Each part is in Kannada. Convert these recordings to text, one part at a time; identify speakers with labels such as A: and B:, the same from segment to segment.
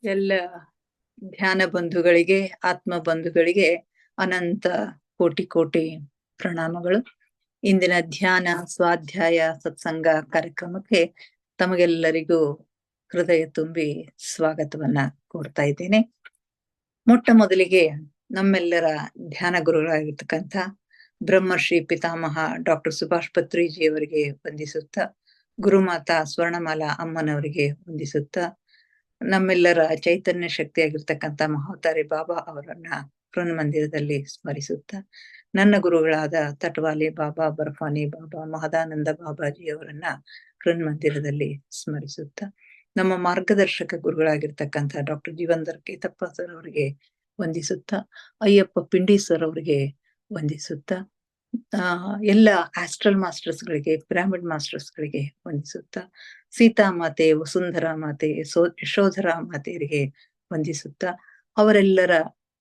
A: ಎಲ್ಲ ಧ್ಯಾನ ಬಂಧುಗಳಿಗೆ, ಆತ್ಮ ಬಂಧುಗಳಿಗೆ ಅನಂತ ಕೋಟಿ ಕೋಟಿ ಪ್ರಣಾಮಗಳು. ಇಂದಿನ ಧ್ಯಾನ, ಸ್ವಾಧ್ಯಾಯ, ಸತ್ಸಂಗ ಕಾರ್ಯಕ್ರಮಕ್ಕೆ ತಮಗೆಲ್ಲರಿಗೂ ಹೃದಯ ತುಂಬಿ ಸ್ವಾಗತವನ್ನ ಕೋರ್ತಾ ಇದ್ದೇನೆ. ಮೊಟ್ಟ ಮೊದಲಿಗೆ ನಮ್ಮೆಲ್ಲರ ಧ್ಯಾನ ಗುರುಗಳಾಗಿರ್ತಕ್ಕಂಥ ಬ್ರಹ್ಮರ್ಷಿ ಪಿತಾಮಹ ಡಾಕ್ಟರ್ ಸುಭಾಷ್ ಪತ್ರಿಜಿಯವರಿಗೆ ವಂದಿಸುತ್ತಾ, ಗುರುಮಾತಾ ಸ್ವರ್ಣಮಾಲಾ ಅಮ್ಮನವರಿಗೆ ವಂದಿಸುತ್ತಾ, ನಮ್ಮೆಲ್ಲರ ಚೈತನ್ಯ ಶಕ್ತಿಯಾಗಿರ್ತಕ್ಕಂಥ ಮಹಾವತಾರಿ ಬಾಬಾ ಅವರನ್ನ ಮಂದಿರದಲ್ಲಿ ಸ್ಮರಿಸುತ್ತಾ, ನನ್ನ ಗುರುಗಳಾದ ತಟ್ವಾಲಿ ಬಾಬಾ, ಬರ್ಫಾನಿ ಬಾಬಾ, ಮಹದಾನಂದ ಬಾಬಾಜಿ ಅವರನ್ನ ಮಂದಿರದಲ್ಲಿ ಸ್ಮರಿಸುತ್ತಾ, ನಮ್ಮ ಮಾರ್ಗದರ್ಶಕ ಗುರುಗಳಾಗಿರ್ತಕ್ಕಂಥ ಡಾಕ್ಟರ್ ಜೀವಂದರ್ ಕೇತಪ್ಪ ಸರ್ ಅವರಿಗೆ ವಂದಿಸುತ್ತಾ, ಅಯ್ಯಪ್ಪ ಪಿಂಡಿ ಸರ್ ಅವರಿಗೆ ವಂದಿಸುತ್ತಾ, ಎಲ್ಲ ಆಸ್ಟ್ರಲ್ ಮಾಸ್ಟರ್ಸ್ಗಳಿಗೆ, ಪಿರಾಮಿಡ್ ಮಾಸ್ಟರ್ಸ್ಗಳಿಗೆ ವಂದಿಸುತ್ತಾ, ಸೀತಾಮಾತೆ, ವಸುಂಧರಾ ಮಾತೆ, ಯಶೋಧರಾ ಮಾತೆಯರಿಗೆ ವಂದಿಸುತ್ತಾ, ಅವರೆಲ್ಲರ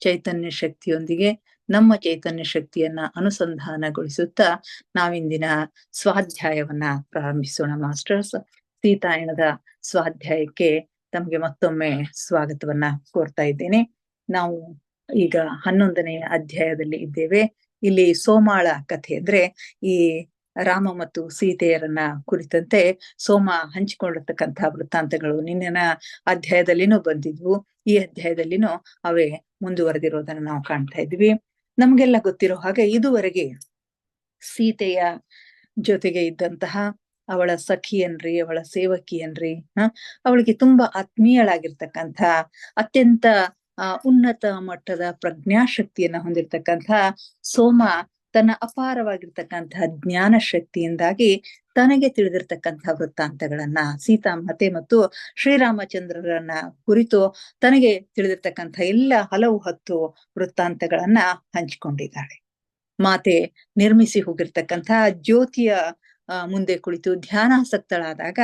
A: ಚೈತನ್ಯ ಶಕ್ತಿಯೊಂದಿಗೆ ನಮ್ಮ ಚೈತನ್ಯ ಶಕ್ತಿಯನ್ನ ಅನುಸಂಧಾನಗೊಳಿಸುತ್ತಾ ನಾವಿಂದಿನ ಸ್ವಾಧ್ಯಾಯವನ್ನ ಪ್ರಾರಂಭಿಸೋಣ. ಮಾಸ್ಟರ್ಸ್, ಸೀತಾಯಣದ ಸ್ವಾಧ್ಯಾಯಕ್ಕೆ ತಮಗೆ ಮತ್ತೊಮ್ಮೆ ಸ್ವಾಗತವನ್ನ ಕೋರ್ತಾ ಇದ್ದೇನೆ. ನಾವು ಈಗ 11ನೇ ಅಧ್ಯಾಯದಲ್ಲಿ ಇದ್ದೇವೆ. ಇಲ್ಲಿ ಸೋಮಾಳ ಕಥೆ ಅಂದ್ರೆ ಈ ರಾಮ ಮತ್ತು ಸೀತೆಯರನ್ನ ಕುರಿತಂತೆ ಸೋಮ ಹಂಚಿಕೊಂಡಿರ್ತಕ್ಕಂಥ ವೃತ್ತಾಂತಗಳು ನಿನ್ನೆನ ಅಧ್ಯಾಯದಲ್ಲಿನೂ ಬಂದಿದ್ವು. ಈ ಅಧ್ಯಾಯದಲ್ಲಿನೂ ಅವೇ ಮುಂದುವರೆದಿರೋದನ್ನ ನಾವು ಕಾಣ್ತಾ ಇದ್ವಿ. ನಮ್ಗೆಲ್ಲ ಗೊತ್ತಿರೋ ಹಾಗೆ ಇದುವರೆಗೆ ಸೀತೆಯ ಜೊತೆಗೆ ಇದ್ದಂತಹ ಅವಳ ಸಖಿಯನ್ರಿ, ಅವಳ ಸೇವಕಿಯನ್ರಿ, ಅವಳಿಗೆ ತುಂಬಾ ಆತ್ಮೀಯಳಾಗಿರ್ತಕ್ಕಂಥ, ಅತ್ಯಂತ ಉನ್ನತ ಮಟ್ಟದ ಪ್ರಜ್ಞಾಶಕ್ತಿಯನ್ನ ಹೊಂದಿರತಕ್ಕಂಥ ಸೋಮ ತನ್ನ ಅಪಾರವಾಗಿರ್ತಕ್ಕಂತಹ ಜ್ಞಾನ ಶಕ್ತಿಯಿಂದಾಗಿ ತನಗೆ ತಿಳಿದಿರ್ತಕ್ಕಂಥ ವೃತ್ತಾಂತಗಳನ್ನ ಸೀತಾಮಾತೆ ಮತ್ತು ಶ್ರೀರಾಮಚಂದ್ರರನ್ನ ಕುರಿತು ತನಗೆ ತಿಳಿದಿರ್ತಕ್ಕಂಥ ಎಲ್ಲ ಹಲವು 10 ವೃತ್ತಾಂತಗಳನ್ನ ಹಂಚಿಕೊಂಡಿದ್ದಾಳೆ. ಮಾತೆ ನಿರ್ಮಿಸಿ ಹೋಗಿರ್ತಕ್ಕಂಥ ಜ್ಯೋತಿಯ ಮುಂದೆ ಕುಳಿತು ಧ್ಯಾನಾಸಕ್ತಳಾದಾಗ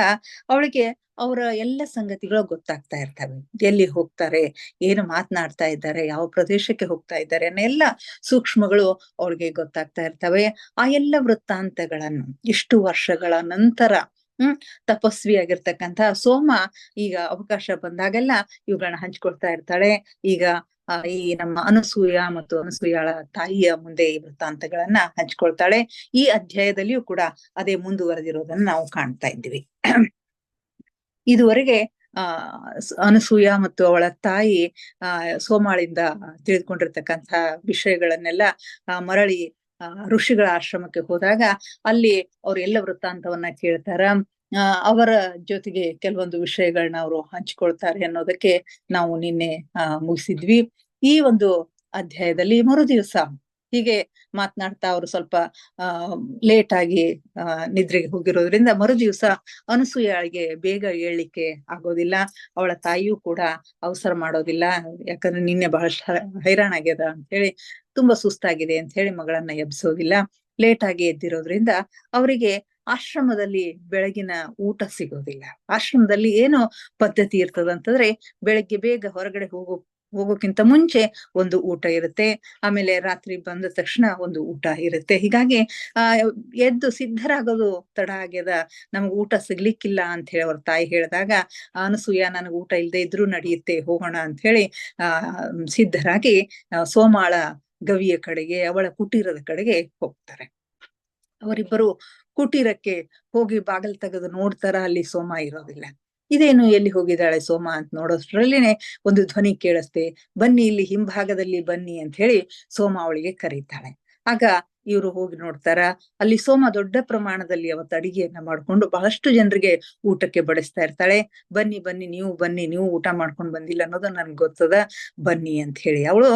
A: ಅವಳಿಗೆ ಅವರ ಎಲ್ಲ ಸಂಗತಿಗಳು ಗೊತ್ತಾಗ್ತಾ ಇರ್ತವೆ. ಎಲ್ಲಿ ಹೋಗ್ತಾರೆ, ಏನು ಮಾತನಾಡ್ತಾ ಇದ್ದಾರೆ, ಯಾವ ಪ್ರದೇಶಕ್ಕೆ ಹೋಗ್ತಾ ಇದ್ದಾರೆ ಅನ್ನೋ ಎಲ್ಲ ಸೂಕ್ಷ್ಮಗಳು ಅವಳಿಗೆ ಗೊತ್ತಾಗ್ತಾ ಇರ್ತವೆ. ಆ ಎಲ್ಲ ವೃತ್ತಾಂತಗಳನ್ನು ಇಷ್ಟು ವರ್ಷಗಳ ನಂತರ ತಪಸ್ವಿಯಾಗಿರ್ತಕ್ಕಂಥ ಸೋಮ ಈಗ ಅವಕಾಶ ಬಂದಾಗೆಲ್ಲ ಇವುಗಳನ್ನ ಹಂಚ್ಕೊಳ್ತಾ ಇರ್ತಾಳೆ. ಈಗ ಈ ನಮ್ಮ ಅನಸೂಯ ಮತ್ತು ಅನಸೂಯಾಳ ತಾಯಿಯ ಮುಂದೆ ಈ ವೃತ್ತಾಂತಗಳನ್ನ ಹಂಚ್ಕೊಳ್ತಾಳೆ. ಈ ಅಧ್ಯಾಯದಲ್ಲಿಯೂ ಕೂಡ ಅದೇ ಮುಂದುವರೆದಿರೋದನ್ನ ನಾವು ಕಾಣ್ತಾ ಇದ್ದೀವಿ. ಇದುವರೆಗೆ ಅನಸೂಯ ಮತ್ತು ಅವಳ ತಾಯಿ ಸೋಮಾಳಿಂದ ತಿಳಿದುಕೊಂಡಿರ್ತಕ್ಕಂಥ ವಿಷಯಗಳನ್ನೆಲ್ಲ ಮರಳಿ ಋಷಿಗಳ ಆಶ್ರಮಕ್ಕೆ ಹೋದಾಗ ಅಲ್ಲಿ ಅವ್ರ ಎಲ್ಲ ವೃತ್ತಾಂತವನ್ನ ಕೇಳ್ತಾರ. ಅವರ ಜೊತೆಗೆ ಕೆಲವೊಂದು ವಿಷಯಗಳನ್ನ ಅವರು ಹಂಚಿಕೊಳ್ತಾರೆ ಅನ್ನೋದಕ್ಕೆ ನಾವು ನಿನ್ನೆ ಮುಗಿಸಿದ್ವಿ. ಈ ಒಂದು ಅಧ್ಯಾಯದಲ್ಲಿ ಮರುದಿವಸ ಹೀಗೆ ಮಾತನಾಡ್ತಾ ಅವರು ಸ್ವಲ್ಪ ಲೇಟ್ ಆಗಿ ನಿದ್ರೆಗೆ ಹೋಗಿರೋದ್ರಿಂದ ಮರುದಿವಸ ಅನಸೂಯಾಳಿಗೆ ಬೇಗ ಏಳ್ಲಿಕ್ಕೆ ಆಗೋದಿಲ್ಲ. ಅವಳ ತಾಯಿಯೂ ಕೂಡ ಅವಸರ ಮಾಡೋದಿಲ್ಲ. ಯಾಕಂದ್ರೆ ನಿನ್ನೆ ಬಹಳಷ್ಟು ಹೈರಾಣಾಗ್ಯದ ಅಂತ ಹೇಳಿ, ತುಂಬಾ ಸುಸ್ತಾಗಿದೆ ಅಂತ ಹೇಳಿ ಮಗಳನ್ನ ಎಬ್ಸೋದಿಲ್ಲ. ಲೇಟ್ ಆಗಿ ಎದ್ದಿರೋದ್ರಿಂದ ಅವರಿಗೆ ಆಶ್ರಮದಲ್ಲಿ ಬೆಳಗಿನ ಊಟ ಸಿಗೋದಿಲ್ಲ. ಆಶ್ರಮದಲ್ಲಿ ಏನು ಪದ್ಧತಿ ಇರ್ತದಂತಂದ್ರೆ ಬೆಳಗ್ಗೆ ಬೇಗ ಹೊರಗಡೆ ಹೋಗೋಕ್ಕಿಂತ ಮುಂಚೆ ಒಂದು ಊಟ ಇರುತ್ತೆ, ಆಮೇಲೆ ರಾತ್ರಿ ಬಂದ ತಕ್ಷಣ ಒಂದು ಊಟ ಇರುತ್ತೆ. ಹೀಗಾಗಿ ಎದ್ದು ಸಿದ್ಧರಾಗೋದು ತಡ ಆಗ್ಯದ, ನಮ್ಗೆ ಊಟ ಸಿಗ್ಲಿಕ್ಕಿಲ್ಲ ಅಂತ ಹೇಳಿ ಅವ್ರ ತಾಯಿ ಹೇಳಿದಾಗ ಅನಸೂಯ ನನಗೆ ಊಟ ಇಲ್ಲದೆ ಇದ್ರೂ ನಡೆಯುತ್ತೆ, ಹೋಗೋಣ ಅಂತ ಹೇಳಿ ಸಿದ್ಧರಾಗಿ ಸೋಮಾಳ ಗವಿಯ ಕಡೆಗೆ, ಅವಳ ಕುಟೀರದ ಕಡೆಗೆ ಹೋಗ್ತಾರೆ. ಅವರಿಬ್ಬರು ಕುಟೀರಕ್ಕೆ ಹೋಗಿ ಬಾಗಿಲು ತೆಗೆದು ನೋಡ್ತಾರ, ಅಲ್ಲಿ ಸೋಮ ಇರೋದಿಲ್ಲ. ಇದೇನು, ಎಲ್ಲಿ ಹೋಗಿದ್ದಾಳೆ ಸೋಮ ಅಂತ ನೋಡೋಷ್ಟ್ರಲ್ಲಿನೇ ಒಂದು ಧ್ವನಿ ಕೇಳಿಸ್ತೆ, ಬನ್ನಿ ಇಲ್ಲಿ ಹಿಂಭಾಗದಲ್ಲಿ ಬನ್ನಿ ಅಂತ ಹೇಳಿ ಸೋಮ ಅವಳಿಗೆ ಕರೀತಾಳೆ. ಆಗ ಇವರು ಹೋಗಿ ನೋಡ್ತಾರ, ಅಲ್ಲಿ ಸೋಮ ದೊಡ್ಡ ಪ್ರಮಾಣದಲ್ಲಿ ಅವತ್ತು ಅಡಿಗೆಯನ್ನ ಮಾಡ್ಕೊಂಡು ಬಹಳಷ್ಟು ಜನರಿಗೆ ಊಟಕ್ಕೆ ಬಡಿಸ್ತಾ ಇರ್ತಾಳೆ. ಬನ್ನಿ ಬನ್ನಿ, ನೀವು ಊಟ ಮಾಡ್ಕೊಂಡು ಬಂದಿಲ್ಲ ಅನ್ನೋದು ನನ್ಗೆ ಗೊತ್ತದ, ಬನ್ನಿ ಅಂತ ಹೇಳಿ. ಅವಳು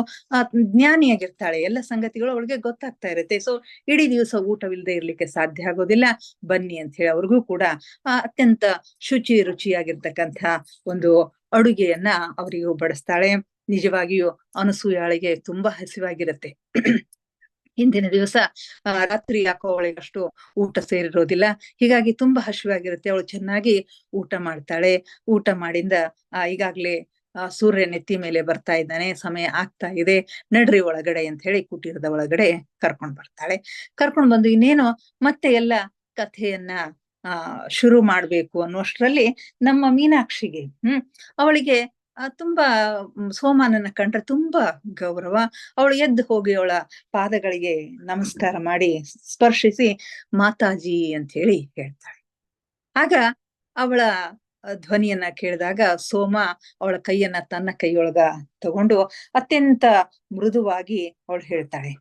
A: ಜ್ಞಾನಿಯಾಗಿರ್ತಾಳೆ, ಎಲ್ಲ ಸಂಗತಿಗಳು ಅವಳಿಗೆ ಗೊತ್ತಾಗ್ತಾ ಇರುತ್ತೆ. ಸೊ ಇಡೀ ದಿವಸ ಊಟವಿಲ್ಲದೆ ಇರ್ಲಿಕ್ಕೆ ಸಾಧ್ಯ ಆಗೋದಿಲ್ಲ, ಬನ್ನಿ ಅಂತ ಹೇಳಿ ಅವ್ರಿಗೂ ಕೂಡ ಅತ್ಯಂತ ರುಚಿಯಾಗಿರ್ತಕ್ಕಂಥ ಒಂದು ಅಡುಗೆಯನ್ನ ಅವರಿಗೂ ಬಡಿಸ್ತಾಳೆ. ನಿಜವಾಗಿಯೂ ಅನಸೂಯಾಳಿಗೆ ತುಂಬಾ ಹಸಿವಾಗಿರುತ್ತೆ. ಹಿಂದಿನ ದಿವಸ ರಾತ್ರಿ ಯಾಕೋ ಅವಳಿಗೆ ಅಷ್ಟು ಊಟ ಸೇರಿರೋದಿಲ್ಲ, ಹೀಗಾಗಿ ತುಂಬಾ ಹಸಿವಾಗಿರುತ್ತೆ. ಅವಳು ಚೆನ್ನಾಗಿ ಊಟ ಮಾಡ್ತಾಳೆ. ಊಟ ಮಾಡಿಂದ ಈಗಾಗ್ಲೇ ಸೂರ್ಯ ನೆತ್ತಿ ಮೇಲೆ ಬರ್ತಾ ಇದ್ದಾನೆ, ಸಮಯ ಆಗ್ತಾ ಇದೆ, ನಡ್ರಿ ಒಳಗಡೆ ಅಂತ ಹೇಳಿ ಕುಟೀರದ ಒಳಗಡೆ ಕರ್ಕೊಂಡ್ ಬರ್ತಾಳೆ. ಕರ್ಕೊಂಡ್ ಬಂದು ಇನ್ನೇನೋ ಮತ್ತೆ ಎಲ್ಲ ಕಥೆಯನ್ನ ಶುರು ಮಾಡ್ಬೇಕು ಅನ್ನೋಷ್ಟ್ರಲ್ಲಿ ನಮ್ಮ ಮೀನಾಕ್ಷಿಗೆ ಅವಳಿಗೆ ತುಂಬಾ ಸೋಮನನ್ನ ಕಂಡ್ರೆ ತುಂಬಾ ಗೌರವ. ಅವಳು ಎದ್ದು ಹೋಗಿ ಅವಳ ಪಾದಗಳಿಗೆ ನಮಸ್ಕಾರ ಮಾಡಿ ಸ್ಪರ್ಶಿಸಿ ಮಾತಾಜಿ ಅಂತ ಹೇಳಿ ಹೇಳ್ತಾಳೆ. ಆಗ ಅವಳ ಧ್ವನಿಯನ್ನ ಕೇಳಿದಾಗ ಸೋಮ ಅವಳ ಕೈಯನ್ನ ತನ್ನ ಕೈಯೊಳಗ ತಗೊಂಡು ಅತ್ಯಂತ ಮೃದುವಾಗಿ ಅವಳು ಹೇಳ್ತಾಳೆ,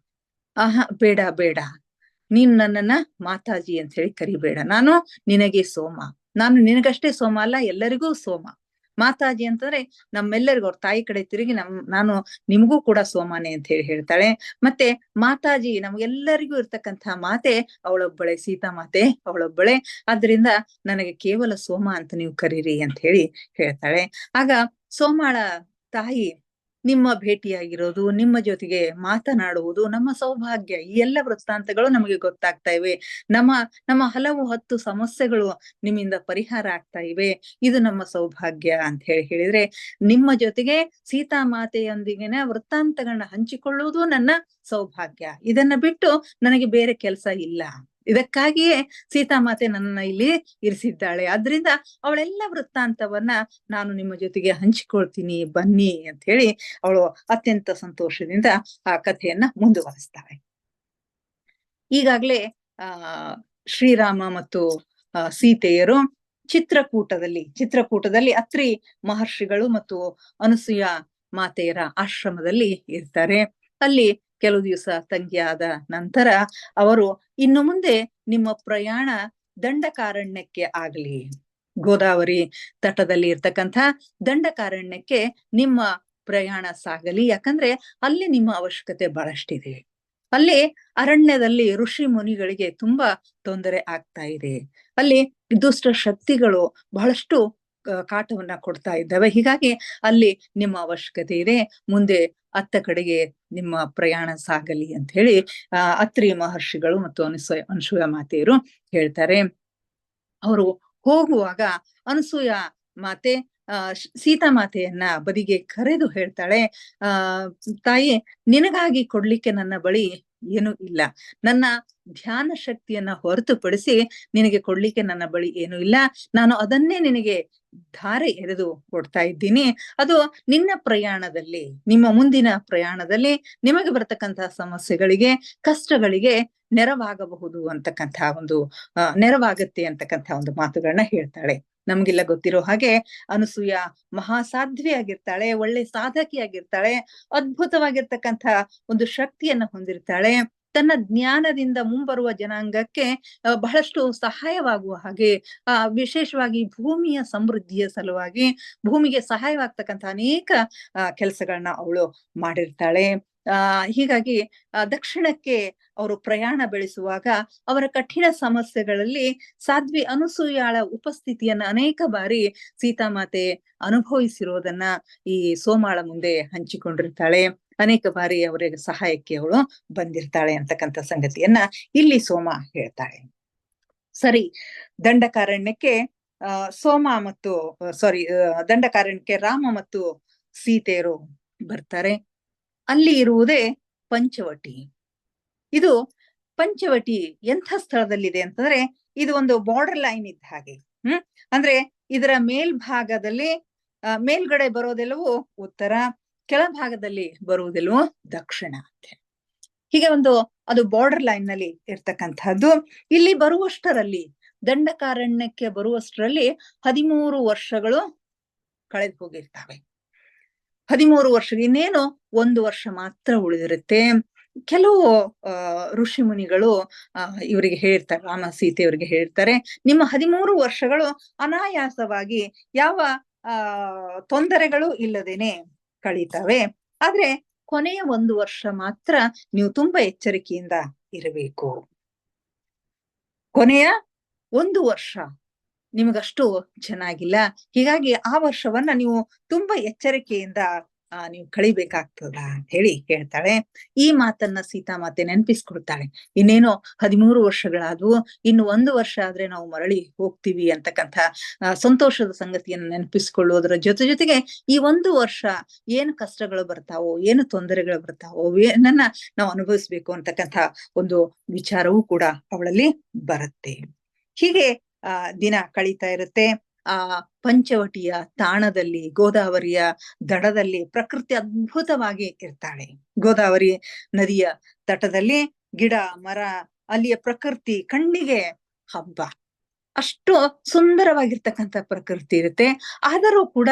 A: ಆಹಾ ಬೇಡ ಬೇಡ, ನೀನ್ ನನ್ನನ್ನ ಮಾತಾಜಿ ಅಂತ ಹೇಳಿ ಕರಿಬೇಡ. ನಾನು ನಿನಗೆ ಸೋಮ. ನಾನು ನಿನಗಷ್ಟೇ ಸೋಮ ಅಲ್ಲ, ಎಲ್ಲರಿಗೂ ಸೋಮ. ಮಾತಾಜಿ ಅಂತಂದ್ರೆ ನಮ್ಮೆಲ್ಲರಿಗೂ, ಅವ್ರ ತಾಯಿ ಕಡೆ ತಿರುಗಿ ನಾನು ನಿಮಗೂ ಕೂಡ ಸೋಮಾನೆ ಅಂತ ಹೇಳಿ ಹೇಳ್ತಾಳೆ. ಮತ್ತೆ ಮಾತಾಜಿ ನಮ್ಗೆಲ್ಲರಿಗೂ ಇರ್ತಕ್ಕಂಥ ಮಾತೆ ಅವಳೊಬ್ಬಳೆ, ಸೀತಾ ಮಾತೆ ಅವಳೊಬ್ಬಳೆ. ಆದ್ರಿಂದ ನನಗೆ ಕೇವಲ ಸೋಮ ಅಂತ ನೀವು ಕರೀರಿ ಅಂತ ಹೇಳಿ ಹೇಳ್ತಾಳೆ. ಆಗ ಸೋಮಾಳ ತಾಯಿ, ನಿಮ್ಮ ಭೇಟಿಯಾಗಿರೋದು, ನಿಮ್ಮ ಜೊತೆಗೆ ಮಾತನಾಡುವುದು ನಮ್ಮ ಸೌಭಾಗ್ಯ. ಈ ಎಲ್ಲ ವೃತ್ತಾಂತಗಳು ನಮಗೆ ಗೊತ್ತಾಗ್ತಾ ಇವೆ. ನಮ್ಮ ನಮ್ಮ ಹಲವು 10 ಸಮಸ್ಯೆಗಳು ನಿಮ್ಮಿಂದ ಪರಿಹಾರ ಆಗ್ತಾ ಇವೆ. ಇದು ನಮ್ಮ ಸೌಭಾಗ್ಯ ಅಂತ ಹೇಳಿದ್ರೆ, ನಿಮ್ಮ ಜೊತೆಗೆ ಸೀತಾಮಾತೆಯೊಂದಿಗಿನ ವೃತ್ತಾಂತಗಳನ್ನ ಹಂಚಿಕೊಳ್ಳುವುದು ನನ್ನ ಸೌಭಾಗ್ಯ. ಇದನ್ನ ಬಿಟ್ಟು ನನಗೆ ಬೇರೆ ಕೆಲಸ ಇಲ್ಲ. ಇದಕ್ಕಾಗಿಯೇ ಸೀತಾಮಾತೆ ನನ್ನನ್ನ ಇಲ್ಲಿ ಇರಿಸಿದ್ದಾಳೆ. ಆದ್ರಿಂದ ಅವಳೆಲ್ಲ ವೃತ್ತಾಂತವನ್ನ ನಾನು ನಿಮ್ಮ ಜೊತೆಗೆ ಹಂಚಿಕೊಳ್ತೀನಿ, ಬನ್ನಿ ಅಂತ ಹೇಳಿ ಅವಳು ಅತ್ಯಂತ ಸಂತೋಷದಿಂದ ಆ ಕಥೆಯನ್ನ ಮುಂದುವರಿಸ್ತಾಳೆ. ಈಗಾಗ್ಲೇ ಶ್ರೀರಾಮ ಮತ್ತು ಸೀತೆಯರು ಚಿತ್ರಕೂಟದಲ್ಲಿ ಅತ್ರಿ ಮಹರ್ಷಿಗಳು ಮತ್ತು ಅನಸೂಯ ಮಾತೆಯರ ಆಶ್ರಮದಲ್ಲಿ ಇರ್ತಾರೆ. ಅಲ್ಲಿ ಕೆಲವು ದಿವಸ ತಂಗಿಯಾದ ನಂತರ ಅವರು, ಇನ್ನು ಮುಂದೆ ನಿಮ್ಮ ಪ್ರಯಾಣ ದಂಡಕಾರಣ್ಯಕ್ಕೆ ಆಗ್ಲಿ, ಗೋದಾವರಿ ತಟದಲ್ಲಿ ಇರ್ತಕ್ಕಂಥ ದಂಡಕಾರಣ್ಯಕ್ಕೆ ನಿಮ್ಮ ಪ್ರಯಾಣ ಸಾಗಲಿ. ಯಾಕಂದ್ರೆ ಅಲ್ಲಿ ನಿಮ್ಮ ಅವಶ್ಯಕತೆ ಬಹಳಷ್ಟಿದೆ. ಅಲ್ಲಿ ಅರಣ್ಯದಲ್ಲಿ ಋಷಿ ಮುನಿಗಳಿಗೆ ತುಂಬಾ ತೊಂದರೆ ಆಗ್ತಾ ಇದೆ. ಅಲ್ಲಿ ದುಷ್ಟ ಶಕ್ತಿಗಳು ಬಹಳಷ್ಟು ಕಾಟವನ್ನ ಕೊಡ್ತಾ ಇದ್ದಾವೆ. ಹೀಗಾಗಿ ಅಲ್ಲಿ ನಿಮ್ಮ ಅವಶ್ಯಕತೆ ಇದೆ. ಮುಂದೆ ಅತ್ತ ಕಡೆಗೆ ನಿಮ್ಮ ಪ್ರಯಾಣ ಸಾಗಲಿ ಅಂತ ಹೇಳಿ ಅತ್ರಿ ಮಹರ್ಷಿಗಳು ಮತ್ತು ಅನಸೂಯ ಮಾತೆಯರು ಹೇಳ್ತಾರೆ. ಅವರು ಹೋಗುವಾಗ ಅನಸೂಯ ಮಾತೆ ಸೀತಾ ಮಾತೆಯನ್ನ ಬದಿಗೆ ಕರೆದು ಹೇಳ್ತಾಳೆ, ತಾಯಿ, ನಿನಗಾಗಿ ಕೊಡ್ಲಿಕ್ಕೆ ನನ್ನ ಬಳಿ ಏನೂ ಇಲ್ಲ. ನನ್ನ ಧ್ಯಾನ ಶಕ್ತಿಯನ್ನ ಹೊರತುಪಡಿಸಿ ನಿನಗೆ ಕೊಡ್ಲಿಕ್ಕೆ ನನ್ನ ಬಳಿ ಏನೂ ಇಲ್ಲ. ನಾನು ಅದನ್ನೇ ನಿನಗೆ ಧಾರೆ ಎರೆದು ಕೊಡ್ತಾ ಇದ್ದೀನಿ. ಅದು ನಿನ್ನ ಪ್ರಯಾಣದಲ್ಲಿ, ನಿಮ್ಮ ಮುಂದಿನ ಪ್ರಯಾಣದಲ್ಲಿ ನಿಮಗೆ ಬರತಕ್ಕಂತಹ ಸಮಸ್ಯೆಗಳಿಗೆ, ಕಷ್ಟಗಳಿಗೆ ನೆರವಾಗಬಹುದು ಅಂತಕ್ಕಂಥ ಒಂದು ನೆರವಾಗತ್ತೆ ಅಂತಕ್ಕಂಥ ಒಂದು ಮಾತುಗಳನ್ನ ಹೇಳ್ತಾಳೆ. ನಮ್ಗೆಲ್ಲ ಗೊತ್ತಿರೋ ಹಾಗೆ ಅನಸೂಯ ಮಹಾಸಾಧ್ವಿ ಆಗಿರ್ತಾಳೆ, ಒಳ್ಳೆ ಸಾಧಕಿಯಾಗಿರ್ತಾಳೆ, ಅದ್ಭುತವಾಗಿರ್ತಕ್ಕಂಥ ಒಂದು ಶಕ್ತಿಯನ್ನ ಹೊಂದಿರ್ತಾಳೆ. ತನ್ನ ಜ್ಞಾನದಿಂದ ಮುಂಬರುವ ಜನಾಂಗಕ್ಕೆ ಬಹಳಷ್ಟು ಸಹಾಯವಾಗುವ ಹಾಗೆ, ವಿಶೇಷವಾಗಿ ಭೂಮಿಯ ಸಮೃದ್ಧಿಯ ಸಲುವಾಗಿ ಭೂಮಿಗೆ ಸಹಾಯವಾಗ್ತಕ್ಕಂಥ ಅನೇಕ ಕೆಲಸಗಳನ್ನ ಅವಳು ಮಾಡಿರ್ತಾಳೆ. ಹೀಗಾಗಿ ದಕ್ಷಿಣಕ್ಕೆ ಅವರು ಪ್ರಯಾಣ ಬೆಳೆಸುವಾಗ ಅವರ ಕಠಿಣ ಸಮಸ್ಯೆಗಳಲ್ಲಿ ಸಾಧ್ವಿ ಅನಸೂಯಾಳ ಉಪಸ್ಥಿತಿಯನ್ನ ಅನೇಕ ಬಾರಿ ಸೀತಾಮಾತೆ ಅನುಭವಿಸಿರೋದನ್ನ ಈ ಸೋಮಾಳ ಮುಂದೆ ಹಂಚಿಕೊಂಡಿರ್ತಾಳೆ. ಅನೇಕ ಬಾರಿ ಅವರಿಗೆ ಸಹಾಯಕ್ಕೆ ಅವಳು ಬಂದಿರ್ತಾಳೆ ಅಂತಕ್ಕಂಥ ಸಂಗತಿಯನ್ನ ಇಲ್ಲಿ ಸೋಮ ಹೇಳ್ತಾಳೆ. ಸರಿ, ದಂಡಕಾರಣ್ಯಕ್ಕೆ ದಂಡಕಾರಣ್ಯಕ್ಕೆ ರಾಮ ಮತ್ತು ಸೀತೆಯರು ಬರ್ತಾರೆ. ಅಲ್ಲಿ ಇರುವುದೇ ಪಂಚವಟಿ. ಇದು ಪಂಚವಟಿ ಎಂಥ ಸ್ಥಳದಲ್ಲಿದೆ ಅಂತಂದ್ರೆ, ಇದು ಒಂದು ಬಾರ್ಡರ್ ಲೈನ್ ಇದ್ದ ಹಾಗೆ. ಅಂದ್ರೆ ಇದರ ಮೇಲ್ಭಾಗದಲ್ಲಿ ಮೇಲ್ಗಡೆ ಬರೋದೆಲ್ಲವೂ ಉತ್ತರ, ಕೆಳಭಾಗದಲ್ಲಿ ಬರುವುದೆಲ್ಲವೂ ದಕ್ಷಿಣ ಅಂತ. ಹೀಗೆ ಅದು ಬಾರ್ಡರ್ ಲೈನ್ ನಲ್ಲಿ ಇರ್ತಕ್ಕಂಥದ್ದು. ಇಲ್ಲಿ ಬರುವಷ್ಟರಲ್ಲಿ, ದಂಡಕಾರಣ್ಯಕ್ಕೆ ಬರುವಷ್ಟರಲ್ಲಿ 13 ವರ್ಷಗಳು ಕಳೆದು ಹೋಗಿರ್ತವೆ. 13 ವರ್ಷ, ಇನ್ನೇನು 1 ವರ್ಷ ಮಾತ್ರ ಉಳಿದಿರುತ್ತೆ. ಕೆಲವು ಋಷಿ ಮುನಿಗಳು ಇವರಿಗೆ ಹೇಳಿರ್ತಾರೆ, ರಾಮ ಸೀತೆಯವರಿಗೆ ಹೇಳಿರ್ತಾರೆ, ನಿಮ್ಮ 13 ವರ್ಷಗಳು ಅನಾಯಾಸವಾಗಿ ಯಾವ ತೊಂದರೆಗಳು ಇಲ್ಲದೇನೆ ಕಳೀತವೆ. ಆದ್ರೆ ಕೊನೆಯ 1 ವರ್ಷ ಮಾತ್ರ ನೀವು ತುಂಬಾ ಎಚ್ಚರಿಕೆಯಿಂದ ಇರಬೇಕು. ಕೊನೆಯ 1 ವರ್ಷ ನಿಮಗಷ್ಟು ಚೆನ್ನಾಗಿಲ್ಲ. ಹೀಗಾಗಿ ಆ ವರ್ಷವನ್ನ ನೀವು ತುಂಬಾ ಎಚ್ಚರಿಕೆಯಿಂದ ನೀವು ಕಳಿಬೇಕಾಗ್ತದ ಅಂತ ಹೇಳಿ ಹೇಳ್ತಾಳೆ. ಈ ಮಾತನ್ನ ಸೀತಾಮಾತೆ ನೆನಪಿಸ್ಕೊಳ್ತಾಳೆ. ಇನ್ನೇನೋ 13 ವರ್ಷಗಳಾದ್ವು, ಇನ್ನು 1 ವರ್ಷ ಆದ್ರೆ ನಾವು ಮರಳಿ ಹೋಗ್ತೀವಿ ಅಂತಕ್ಕಂಥ ಸಂತೋಷದ ಸಂಗತಿಯನ್ನು ನೆನಪಿಸ್ಕೊಳ್ಳುವುದರ ಜೊತೆಗೆ ಈ 1 ವರ್ಷ ಏನು ಕಷ್ಟಗಳು ಬರ್ತಾವೋ, ಏನು ತೊಂದರೆಗಳು ಬರ್ತಾವೋ, ಏನನ್ನ ನಾವು ಅನುಭವಿಸ್ಬೇಕು ಅಂತಕ್ಕಂಥ ಒಂದು ವಿಚಾರವೂ ಕೂಡ ಅವಳಲ್ಲಿ ಬರುತ್ತೆ. ಹೀಗೆ ದಿನ ಕಳೀತಾ ಇರುತ್ತೆ. ಆ ಪಂಚವಟಿಯ ತಾಣದಲ್ಲಿ, ಗೋದಾವರಿಯ ದಡದಲ್ಲಿ ಪ್ರಕೃತಿ ಅದ್ಭುತವಾಗಿ ಇರ್ತಾಳೆ. ಗೋದಾವರಿ ನದಿಯ ತಟದಲ್ಲಿ ಗಿಡ ಮರ, ಅಲ್ಲಿಯ ಪ್ರಕೃತಿ ಕಣ್ಣಿಗೆ ಹಬ್ಬ. ಅಷ್ಟು ಸುಂದರವಾಗಿರ್ತಕ್ಕಂಥ ಪ್ರಕೃತಿ ಇರುತ್ತೆ. ಆದರೂ ಕೂಡ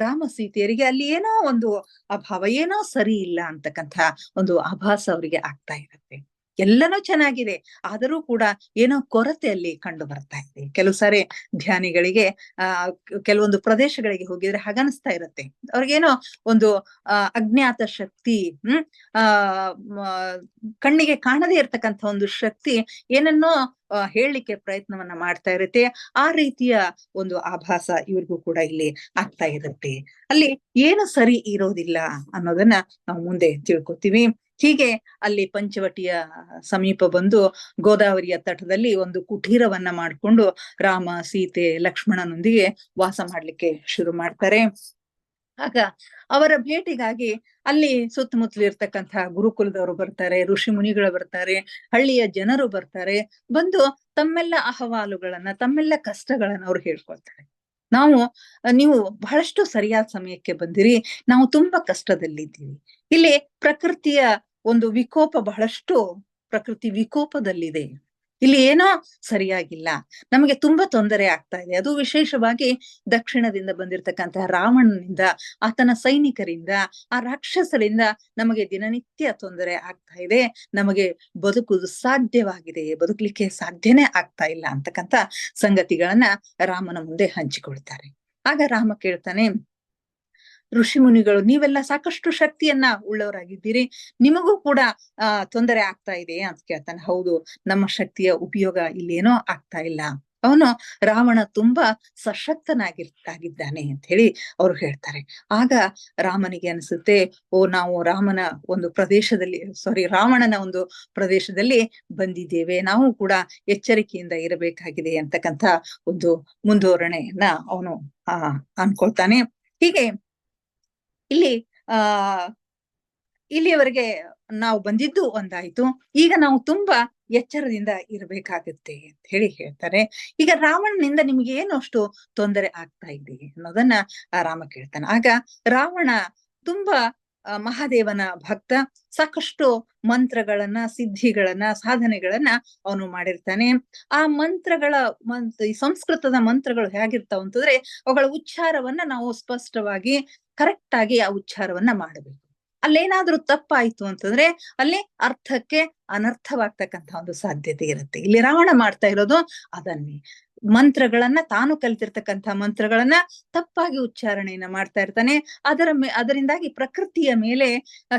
A: ರಾಮ ಸೀತೆಯರಿಗೆ ಅಲ್ಲಿ ಏನೋ ಒಂದು ಅಭಾವ, ಏನೋ ಸರಿ ಇಲ್ಲ ಅಂತಕ್ಕಂಥ ಒಂದು ಆಭಾಸ ಅವರಿಗೆ ಆಗ್ತಾ ಇರುತ್ತೆ. ಎಲ್ಲನೂ ಚೆನ್ನಾಗಿದೆ, ಆದರೂ ಕೂಡ ಏನೋ ಕೊರತೆ ಅಲ್ಲಿ ಕಂಡು ಬರ್ತಾ ಇದೆ. ಕೆಲವು ಸಾರಿ ಧ್ಯಾನಿಗಳಿಗೆ ಕೆಲವೊಂದು ಪ್ರದೇಶಗಳಿಗೆ ಹೋಗಿದ್ರೆ ಹಾಗನ್ನಿಸ್ತಾ ಇರುತ್ತೆ. ಅವ್ರಿಗೇನೋ ಒಂದು ಅಜ್ಞಾತ ಶಕ್ತಿ, ಆ ಕಣ್ಣಿಗೆ ಕಾಣದೇ ಇರ್ತಕ್ಕಂಥ ಒಂದು ಶಕ್ತಿ ಏನನ್ನೋ ಹೇಳಲಿಕ್ಕೆ ಪ್ರಯತ್ನವನ್ನ ಮಾಡ್ತಾ ಇರುತ್ತೆ. ಆ ರೀತಿಯ ಒಂದು ಆಭಾಸ ಇವ್ರಿಗೂ ಕೂಡ ಇಲ್ಲಿ ಆಗ್ತಾ ಇರುತ್ತೆ. ಅಲ್ಲಿ ಏನು ಸರಿ ಇರೋದಿಲ್ಲ ಅನ್ನೋದನ್ನ ನಾವು ಮುಂದೆ ತಿಳ್ಕೊತೀವಿ. ಹೀಗೆ ಅಲ್ಲಿ ಪಂಚವಟಿಯ ಸಮೀಪ ಬಂದು ಗೋದಾವರಿಯ ತಟದಲ್ಲಿ ಒಂದು ಕುಟೀರವನ್ನ ಮಾಡಿಕೊಂಡು ರಾಮ ಸೀತೆ ಲಕ್ಷ್ಮಣನೊಂದಿಗೆ ವಾಸ ಮಾಡ್ಲಿಕ್ಕೆ ಶುರು ಮಾಡ್ತಾರೆ. ಆಗ ಅವರ ಭೇಟಿಗಾಗಿ ಅಲ್ಲಿ ಸುತ್ತಮುತ್ತಲು ಇರ್ತಕ್ಕಂತಹ ಗುರುಕುಲದವರು ಬರ್ತಾರೆ, ಋಷಿ ಮುನಿಗಳು ಬರ್ತಾರೆ, ಹಳ್ಳಿಯ ಜನರು ಬರ್ತಾರೆ. ಬಂದು ತಮ್ಮೆಲ್ಲ ಅಹವಾಲುಗಳನ್ನ, ತಮ್ಮೆಲ್ಲ ಕಷ್ಟಗಳನ್ನ ಅವ್ರು ಹೇಳ್ಕೊಳ್ತಾರೆ. ನೀವು ಬಹಳಷ್ಟು ಸರಿಯಾದ ಸಮಯಕ್ಕೆ ಬಂದಿರಿ, ನಾವು ತುಂಬಾ ಕಷ್ಟದಲ್ಲಿದ್ದೀವಿ. ಇಲ್ಲಿ ಪ್ರಕೃತಿಯ ಒಂದು ವಿಕೋಪ, ಬಹಳಷ್ಟು ಪ್ರಕೃತಿ ವಿಕೋಪದಲ್ಲಿದೆ. ಇಲ್ಲಿ ಏನೋ ಸರಿಯಾಗಿಲ್ಲ, ನಮಗೆ ತುಂಬಾ ತೊಂದರೆ ಆಗ್ತಾ ಇದೆ. ಅದು ವಿಶೇಷವಾಗಿ ದಕ್ಷಿಣದಿಂದ ಬಂದಿರತಕ್ಕಂತಹ ರಾವಣನಿಂದ, ಆತನ ಸೈನಿಕರಿಂದ, ಆ ರಾಕ್ಷಸರಿಂದ ನಮಗೆ ದಿನನಿತ್ಯ ತೊಂದರೆ ಆಗ್ತಾ ಇದೆ. ನಮಗೆ ಬದುಕುವುದು ಸಾಧ್ಯವಾಗಿದೆ, ಬದುಕಲಿಕ್ಕೆ ಸಾಧ್ಯನೇ ಆಗ್ತಾ ಇಲ್ಲ ಅಂತಕ್ಕಂಥ ಸಂಗತಿಗಳನ್ನ ರಾಮನ ಮುಂದೆ ಹಂಚಿಕೊಳ್ತಾರೆ. ಆಗ ರಾಮ ಕೇಳ್ತಾನೆ, ಋಷಿ ಮುನಿಗಳು ನೀವೆಲ್ಲ ಸಾಕಷ್ಟು ಶಕ್ತಿಯನ್ನ ಉಳ್ಳವರಾಗಿದ್ದೀರಿ, ನಿಮಗೂ ಕೂಡ ತೊಂದರೆ ಆಗ್ತಾ ಇದೆ ಅಂತ ಕೇಳ್ತಾನೆ. ಹೌದು, ನಮ್ಮ ಶಕ್ತಿಯ ಉಪಯೋಗ ಇಲ್ಲೇನೋ ಆಗ್ತಾ ಇಲ್ಲ. ಅವನು ರಾವಣ ತುಂಬಾ ಸಶಕ್ತನಾಗಿದ್ದಾನೆ ಅಂತ ಹೇಳಿ ಅವ್ರು ಹೇಳ್ತಾರೆ. ಆಗ ರಾಮನಿಗೆ ಅನಿಸುತ್ತೆ, ನಾವು ರಾಮನ ಒಂದು ರಾವಣನ ಒಂದು ಪ್ರದೇಶದಲ್ಲಿ ಬಂದಿದ್ದೇವೆ, ನಾವು ಕೂಡ ಎಚ್ಚರಿಕೆಯಿಂದ ಇರಬೇಕಾಗಿದೆ ಅಂತಕ್ಕಂಥ ಒಂದು ಮುಂದುವರಣೆಯನ್ನ ಅವನು ಅನ್ಕೊಳ್ತಾನೆ. ಹೀಗೆ ಇಲ್ಲಿ ಇಲ್ಲಿಯವರೆಗೆ ನಾವು ಬಂದಿದ್ದು ಒಂದಾಯ್ತು, ಈಗ ನಾವು ತುಂಬಾ ಎಚ್ಚರದಿಂದ ಇರಬೇಕಾಗುತ್ತೆ ಅಂತ ಹೇಳ್ತಾರೆ. ಈಗ ರಾವಣನಿಂದ ನಿಮ್ಗೆ ಏನು ಅಷ್ಟು ತೊಂದರೆ ಆಗ್ತಾ ಇದೆ ಅನ್ನೋದನ್ನ ರಾಮ ಕೇಳ್ತಾನೆ. ಆಗ ರಾವಣ ತುಂಬಾ ಮಹಾದೇವನ ಭಕ್ತ, ಸಾಕಷ್ಟು ಮಂತ್ರಗಳನ್ನ, ಸಿದ್ಧಿಗಳನ್ನ, ಸಾಧನೆಗಳನ್ನ ಅವನು ಮಾಡಿರ್ತಾನೆ. ಆ ಈ ಸಂಸ್ಕೃತದ ಮಂತ್ರಗಳು ಹೇಗಿರ್ತಾವ ಅಂತಂದ್ರೆ, ಅವುಗಳ ಉಚ್ಚಾರವನ್ನ ನಾವು ಸ್ಪಷ್ಟವಾಗಿ ಕರೆಕ್ಟ್ ಆಗಿ ಆ ಉಚ್ಚಾರವನ್ನ ಮಾಡಬೇಕು. ಅಲ್ಲೇನಾದ್ರೂ ತಪ್ಪಾಯ್ತು ಅಂತಂದ್ರೆ ಅಲ್ಲಿ ಅರ್ಥಕ್ಕೆ ಅನರ್ಥವಾಗ್ತಕ್ಕಂಥ ಒಂದು ಸಾಧ್ಯತೆ ಇರುತ್ತೆ. ಇಲ್ಲಿ ರಾವಣ ಮಾಡ್ತಾ ಇರೋದು ಅದನ್ನೇ. ಮಂತ್ರಗಳನ್ನ, ತಾನು ಕಲಿತಿರ್ತಕ್ಕಂಥ ಮಂತ್ರಗಳನ್ನ ತಪ್ಪಾಗಿ ಉಚ್ಚಾರಣೆಯನ್ನ ಮಾಡ್ತಾ ಇರ್ತಾನೆ. ಅದರಿಂದಾಗಿ ಪ್ರಕೃತಿಯ ಮೇಲೆ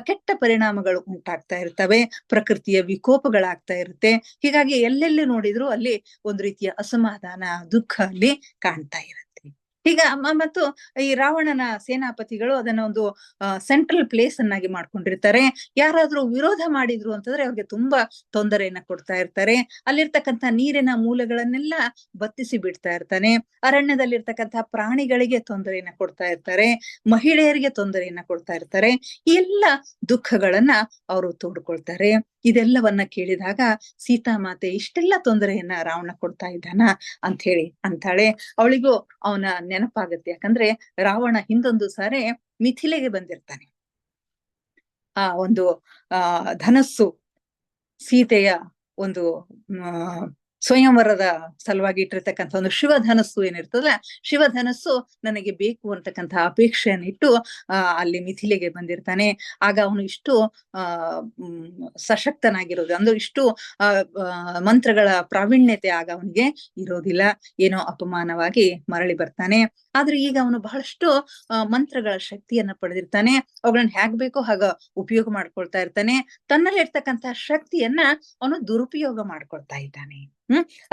A: ಕೆಟ್ಟ ಪರಿಣಾಮಗಳು ಉಂಟಾಗ್ತಾ ಇರ್ತವೆ, ಪ್ರಕೃತಿಯ ವಿಕೋಪಗಳಾಗ್ತಾ ಇರುತ್ತೆ. ಹೀಗಾಗಿ ಎಲ್ಲೆಲ್ಲಿ ನೋಡಿದ್ರು ಅಲ್ಲಿ ಒಂದು ರೀತಿಯ ಅಸಮಾಧಾನ, ದುಃಖ ಅಲ್ಲಿ ಕಾಣ್ತಾ ಇರುತ್ತೆ. ಈಗ ಮತ್ತು ಈ ರಾವಣನ ಸೇನಾಪತಿಗಳು ಅದನ್ನ ಒಂದು ಸೆಂಟ್ರಲ್ ಪ್ಲೇಸ್ ಅನ್ನಾಗಿ ಮಾಡ್ಕೊಂಡಿರ್ತಾರೆ. ಯಾರಾದ್ರೂ ವಿರೋಧ ಮಾಡಿದ್ರು ಅಂತಂದ್ರೆ ಅವ್ರಿಗೆ ತುಂಬಾ ತೊಂದರೆಯನ್ನ ಕೊಡ್ತಾ ಇರ್ತಾರೆ. ಅಲ್ಲಿರ್ತಕ್ಕಂಥ ನೀರಿನ ಮೂಲಗಳನ್ನೆಲ್ಲ ಬತ್ತಿಸಿ ಬಿಡ್ತಾ ಇರ್ತಾನೆ. ಅರಣ್ಯದಲ್ಲಿರ್ತಕ್ಕಂಥ ಪ್ರಾಣಿಗಳಿಗೆ ತೊಂದರೆಯನ್ನ ಕೊಡ್ತಾ ಇರ್ತಾರೆ, ಮಹಿಳೆಯರಿಗೆ ತೊಂದರೆಯನ್ನ ಕೊಡ್ತಾ ಇರ್ತಾರೆ. ಈ ಎಲ್ಲ ದುಃಖಗಳನ್ನ ಅವರು ತೋಡ್ಕೊಳ್ತಾರೆ. ಇದೆಲ್ಲವನ್ನ ಕೇಳಿದಾಗ ಸೀತಾಮಾತೆ ಇಷ್ಟೆಲ್ಲ ತೊಂದರೆಯನ್ನ ರಾವಣ ಕೊಡ್ತಾ ಇದ್ದಾನ ಅಂತ ಹೇಳಿ ಅಂತಾಳೆ. ಅವಳಿಗೂ ಅವನ ನೆನಪಾಗತ್ತೆ. ಯಾಕಂದ್ರೆ ರಾವಣ ಹಿಂದೊಂದು ಸಾರಿ ಮಿಥಿಲೆಗೆ ಬಂದಿರ್ತಾನೆ. ಒಂದು ಧನಸ್ಸು, ಸೀತೆಯ ಒಂದು ಸ್ವಯಂವರದ ಸಲುವಾಗಿ ಇಟ್ಟಿರ್ತಕ್ಕಂಥ ಒಂದು ಶಿವಧನಸ್ಸು ಏನಿರ್ತದಲ್ಲ, ಶಿವಧನಸ್ಸು ನನಗೆ ಬೇಕು ಅಂತಕ್ಕಂಥ ಅಪೇಕ್ಷೆಯನ್ನು ಇಟ್ಟು ಅಲ್ಲಿ ಮಿಥಿಲೆಗೆ ಬಂದಿರ್ತಾನೆ. ಆಗ ಅವನು ಇಷ್ಟು ಸಶಕ್ತನಾಗಿರೋದು, ಅಂದ್ರೆ ಇಷ್ಟು ಮಂತ್ರಗಳ ಪ್ರಾವೀಣ್ಯತೆ ಆಗ ಅವನಿಗೆ ಇರೋದಿಲ್ಲ. ಏನೋ ಅಪಮಾನವಾಗಿ ಮರಳಿ ಬರ್ತಾನೆ. ಆದ್ರೆ ಈಗ ಅವನು ಬಹಳಷ್ಟು ಮಂತ್ರಗಳ ಶಕ್ತಿಯನ್ನ ಪಡೆದಿರ್ತಾನೆ. ಅವುಗಳನ್ನ ಹೇಗ್ ಬೇಕೋ ಹಾಗ ಉಪಯೋಗ ಮಾಡ್ಕೊಳ್ತಾ ಇರ್ತಾನೆ. ತನ್ನಲ್ಲಿ ಇರ್ತಕ್ಕಂಥ ಶಕ್ತಿಯನ್ನ ಅವನು ದುರುಪಯೋಗ ಮಾಡ್ಕೊಳ್ತಾ ಇದ್ದಾನೆ.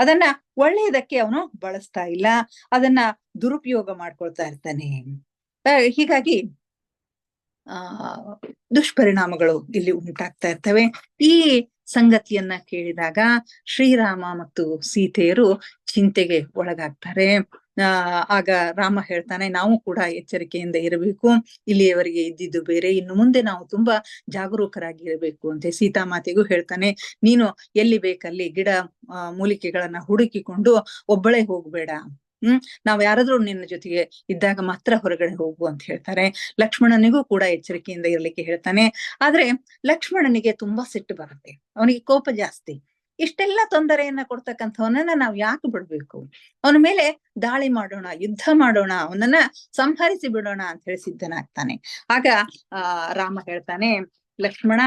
A: ಅದನ್ನ ಒಳ್ಳೆಯದಕ್ಕೆ ಅವನು ಬಳಸ್ತಾ ಇಲ್ಲ, ಅದನ್ನ ದುರುಪಯೋಗ ಮಾಡ್ಕೊಳ್ತಾ ಇರ್ತಾನೆ. ಹೀಗಾಗಿ ದುಷ್ಪರಿಣಾಮಗಳು ಇಲ್ಲಿ ಉಂಟಾಗ್ತಾ ಇರ್ತವೆ. ಈ ಸಂಗತಿಯನ್ನ ಕೇಳಿದಾಗ ಶ್ರೀರಾಮ ಮತ್ತು ಸೀತೆಯರು ಚಿಂತೆಗೆ ಒಳಗಾಗ್ತಾರೆ. ಆಗ ರಾಮ ಹೇಳ್ತಾನೆ, ನಾವು ಕೂಡ ಎಚ್ಚರಿಕೆಯಿಂದ ಇರಬೇಕು, ಇಲ್ಲಿಯವರೆಗೆ ಇದ್ದಿದ್ದು ಬೇರೆ, ಇನ್ನು ಮುಂದೆ ನಾವು ತುಂಬಾ ಜಾಗರೂಕರಾಗಿ ಇರಬೇಕು ಅಂತ ಸೀತಾಮಾತೆಗೂ ಹೇಳ್ತಾನೆ. ನೀನು ಎಲ್ಲಿ ಬೇಕಲ್ಲಿ ಗಿಡ ಮೂಲಿಕೆಗಳನ್ನ ಹುಡುಕಿಕೊಂಡು ಒಬ್ಬಳೇ ಹೋಗ್ಬೇಡ, ನಾವ್ ಯಾರಾದ್ರೂ ನಿನ್ನ ಜೊತೆಗೆ ಇದ್ದಾಗ ಮಾತ್ರ ಹೊರಗಡೆ ಹೋಗು ಅಂತ ಹೇಳ್ತಾರೆ. ಲಕ್ಷ್ಮಣನಿಗೂ ಕೂಡ ಎಚ್ಚರಿಕೆಯಿಂದ ಇರ್ಲಿಕ್ಕೆ ಹೇಳ್ತಾನೆ. ಆದ್ರೆ ಲಕ್ಷ್ಮಣನಿಗೆ ತುಂಬಾ ಸಿಟ್ಟು ಬರುತ್ತೆ, ಅವನಿಗೆ ಕೋಪ ಜಾಸ್ತಿ. ಇಷ್ಟೆಲ್ಲ ತೊಂದರೆಯನ್ನ ಕೊಡ್ತಕ್ಕಂಥವನನ್ನ ನಾವ್ ಯಾಕೆ ಬಿಡ್ಬೇಕು, ಅವನ ಮೇಲೆ ದಾಳಿ ಮಾಡೋಣ, ಯುದ್ಧ ಮಾಡೋಣ, ಅವನನ್ನ ಸಂಹರಿಸಿ ಬಿಡೋಣ ಅಂತ ಹೇಳಿ ಸಿದ್ಧನಾಗ್ತಾನೆ. ಆಗ ರಾಮ ಹೇಳ್ತಾನೆ, ಲಕ್ಷ್ಮಣ